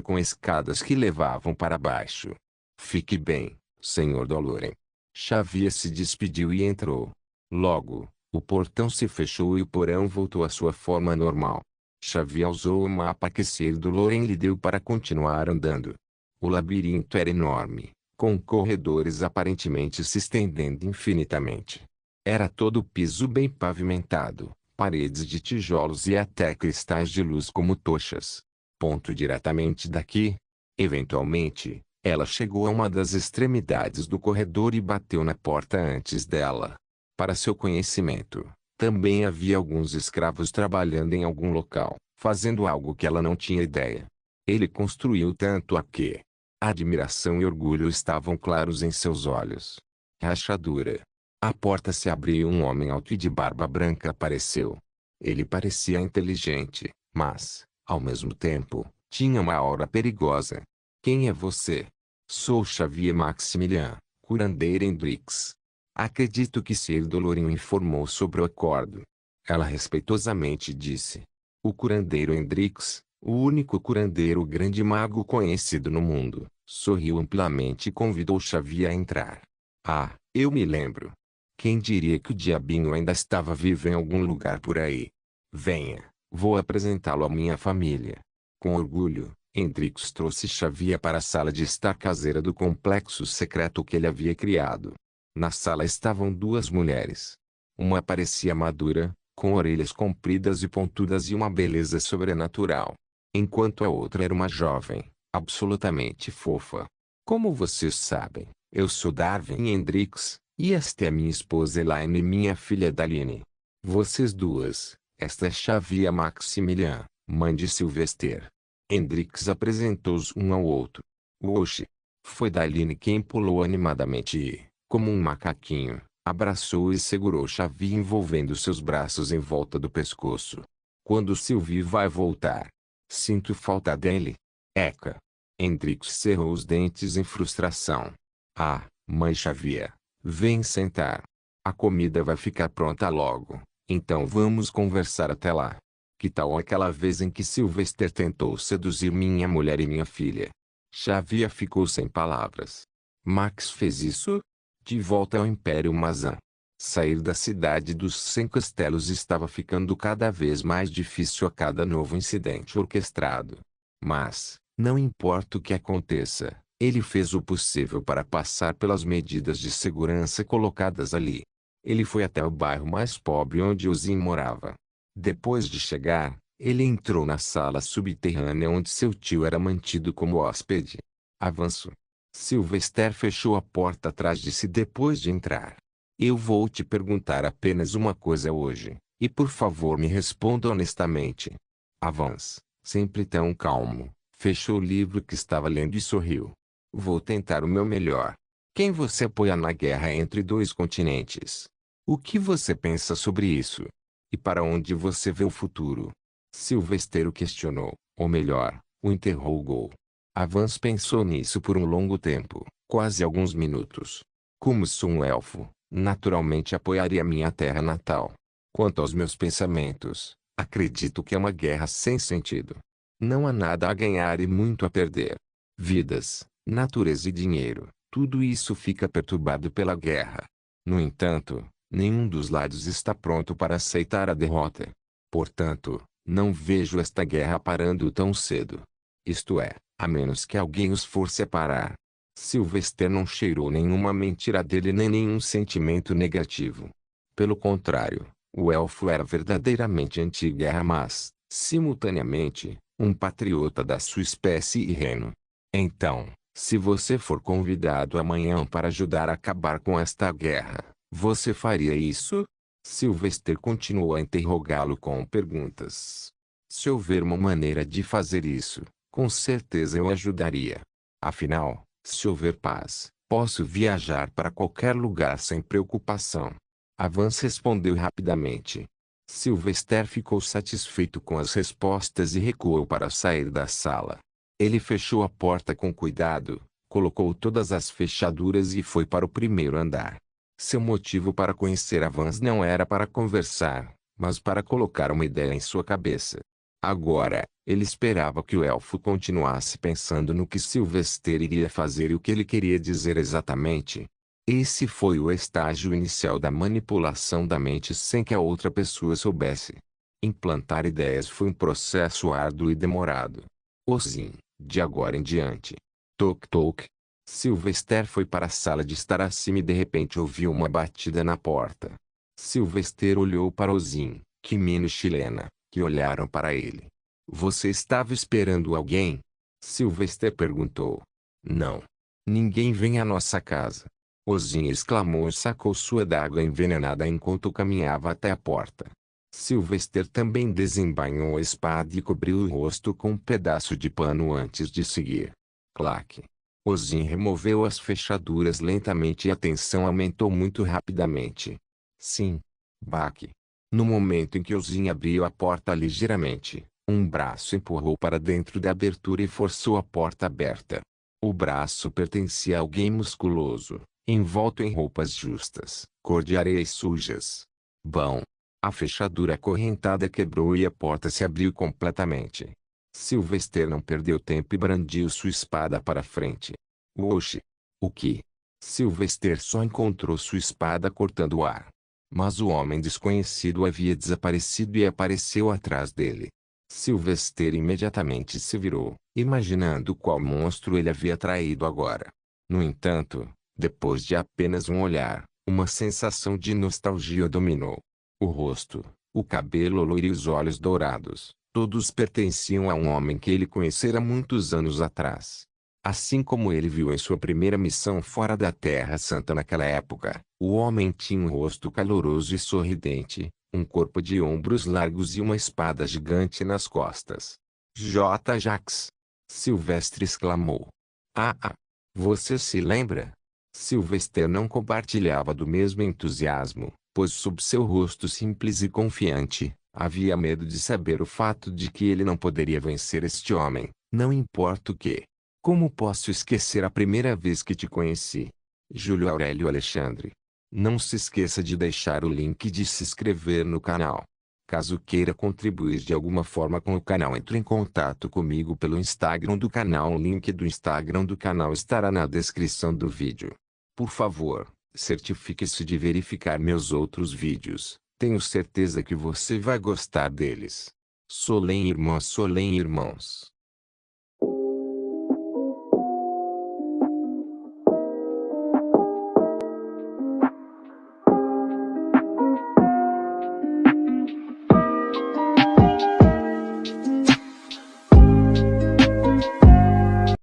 com escadas que levavam para baixo. Fique bem, Sr. Doloren. Xavier se despediu e entrou. Logo, o portão se fechou e o porão voltou à sua forma normal. Xavier usou o mapa que Sir Doloren lhe deu para continuar andando. O labirinto era enorme, com corredores aparentemente se estendendo infinitamente. Era todo piso bem pavimentado, paredes de tijolos e até cristais de luz como tochas. Ponto diretamente daqui. Eventualmente, ela chegou a uma das extremidades do corredor e bateu na porta antes dela. Para seu conhecimento, também havia alguns escravos trabalhando em algum local, fazendo algo que ela não tinha ideia. Ele construiu tanto a que admiração e orgulho estavam claros em seus olhos. Rachadura. A porta se abriu e um homem alto e de barba branca apareceu. Ele parecia inteligente, mas, ao mesmo tempo, tinha uma aura perigosa. Quem é você? Sou Xavier Maximilian, curandeiro Hendrix. Acredito que Sir Doloren informou sobre o acordo. Ela respeitosamente disse. O curandeiro Hendrix, o único curandeiro grande mago conhecido no mundo, sorriu amplamente e convidou Xavier a entrar. Ah, eu me lembro. Quem diria que o diabinho ainda estava vivo em algum lugar por aí? Venha, vou apresentá-lo à minha família. Com orgulho, Hendrix trouxe Xavier para a sala de estar caseira do complexo secreto que ele havia criado. Na sala estavam duas mulheres. Uma parecia madura, com orelhas compridas e pontudas e uma beleza sobrenatural. Enquanto a outra era uma jovem, absolutamente fofa. Como vocês sabem, eu sou Darwin Hendrix, e esta é minha esposa Elaine e minha filha Daline. Vocês duas, esta é Xavier Maximilian, mãe de Sylvester. Hendrix apresentou-os um ao outro. Oxi! Foi Daline quem pulou animadamente e, como um macaquinho, abraçou e segurou Xavier envolvendo seus braços em volta do pescoço. Quando Sylvie vai voltar? Sinto falta dele. Eca! Hendrix cerrou os dentes em frustração. Ah, mãe Xavier. Vem sentar. A comida vai ficar pronta logo, então vamos conversar até lá. Que tal aquela vez em que Sylvester tentou seduzir minha mulher e minha filha? Xavier ficou sem palavras. Max fez isso? De volta ao Império Mazan. Sair da cidade dos 100 castelos estava ficando cada vez mais difícil a cada novo incidente orquestrado. Mas, não importa o que aconteça, ele fez o possível para passar pelas medidas de segurança colocadas ali. Ele foi até o bairro mais pobre onde Ozin morava. Depois de chegar, ele entrou na sala subterrânea onde seu tio era mantido como hóspede. Avanço. Sylvester fechou a porta atrás de si depois de entrar. Eu vou te perguntar apenas uma coisa hoje, e por favor me responda honestamente. Avance, sempre tão calmo, fechou o livro que estava lendo e sorriu. Vou tentar o meu melhor. Quem você apoia na guerra entre dois continentes? O que você pensa sobre isso? E para onde você vê o futuro? Sylvester o questionou, ou melhor, o interrogou. Avance pensou nisso por um longo tempo, quase alguns minutos. Como sou um elfo, naturalmente apoiaria minha terra natal. Quanto aos meus pensamentos, acredito que é uma guerra sem sentido. Não há nada a ganhar e muito a perder. Vidas, natureza e dinheiro, tudo isso fica perturbado pela guerra. No entanto, nenhum dos lados está pronto para aceitar a derrota. Portanto, não vejo esta guerra parando tão cedo. Isto é, a menos que alguém os force a parar. Sylvester não cheirou nenhuma mentira dele nem nenhum sentimento negativo. Pelo contrário, o elfo era verdadeiramente anti-guerra mas, simultaneamente, um patriota da sua espécie e reino. Então, se você for convidado amanhã para ajudar a acabar com esta guerra, você faria isso? Sylvester continuou a interrogá-lo com perguntas. Se houver uma maneira de fazer isso, com certeza eu ajudaria. Afinal, se houver paz, posso viajar para qualquer lugar sem preocupação. Avance respondeu rapidamente. Sylvester ficou satisfeito com as respostas e recuou para sair da sala. Ele fechou a porta com cuidado, colocou todas as fechaduras e foi para o primeiro andar. Seu motivo para conhecer Avance não era para conversar, mas para colocar uma ideia em sua cabeça. Agora, ele esperava que o elfo continuasse pensando no que Sylvester iria fazer e o que ele queria dizer exatamente. Esse foi o estágio inicial da manipulação da mente sem que a outra pessoa soubesse. Implantar ideias foi um processo árduo e demorado. Ozin, de agora em diante. Toc toc. Sylvester foi para a sala de estar acima e de repente ouviu uma batida na porta. Sylvester olhou para Ozin, Kimino e Chilena, que olharam para ele. Você estava esperando alguém? Sylvester perguntou. Não. Ninguém vem à nossa casa. Ozin exclamou e sacou sua adaga envenenada enquanto caminhava até a porta. Sylvester também desembainhou a espada e cobriu o rosto com um pedaço de pano antes de seguir. Clac. Ozin removeu as fechaduras lentamente e a tensão aumentou muito rapidamente. Sim. Baque. No momento em que Ozin abriu a porta ligeiramente, um braço empurrou para dentro da abertura e forçou a porta aberta. O braço pertencia a alguém musculoso, envolto em roupas justas, cor de areia e sujas. Bom. A fechadura acorrentada quebrou e a porta se abriu completamente. Sylvester não perdeu tempo e brandiu sua espada para frente. Oxe! O que? Sylvester só encontrou sua espada cortando o ar. Mas o homem desconhecido havia desaparecido e apareceu atrás dele. Sylvester imediatamente se virou, imaginando qual monstro ele havia traído agora. No entanto, depois de apenas um olhar, uma sensação de nostalgia o dominou. O rosto, o cabelo loiro e os olhos dourados, todos pertenciam a um homem que ele conhecera muitos anos atrás. Assim como ele viu em sua primeira missão fora da Terra Santa naquela época, o homem tinha um rosto caloroso e sorridente, um corpo de ombros largos e uma espada gigante nas costas. J. Jax! Sylvester exclamou. Ah! Você se lembra? Sylvester não compartilhava do mesmo entusiasmo, pois sob seu rosto simples e confiante, havia medo de saber o fato de que ele não poderia vencer este homem, não importa o que. Como posso esquecer a primeira vez que te conheci? Júlio Aurélio Alexandre. Não se esqueça de deixar o link de se inscrever no canal. Caso queira contribuir de alguma forma com o canal, entre em contato comigo pelo Instagram do canal. O link do Instagram do canal estará na descrição do vídeo. Por favor, certifique-se de verificar meus outros vídeos. Tenho certeza que você vai gostar deles. Solem irmãos.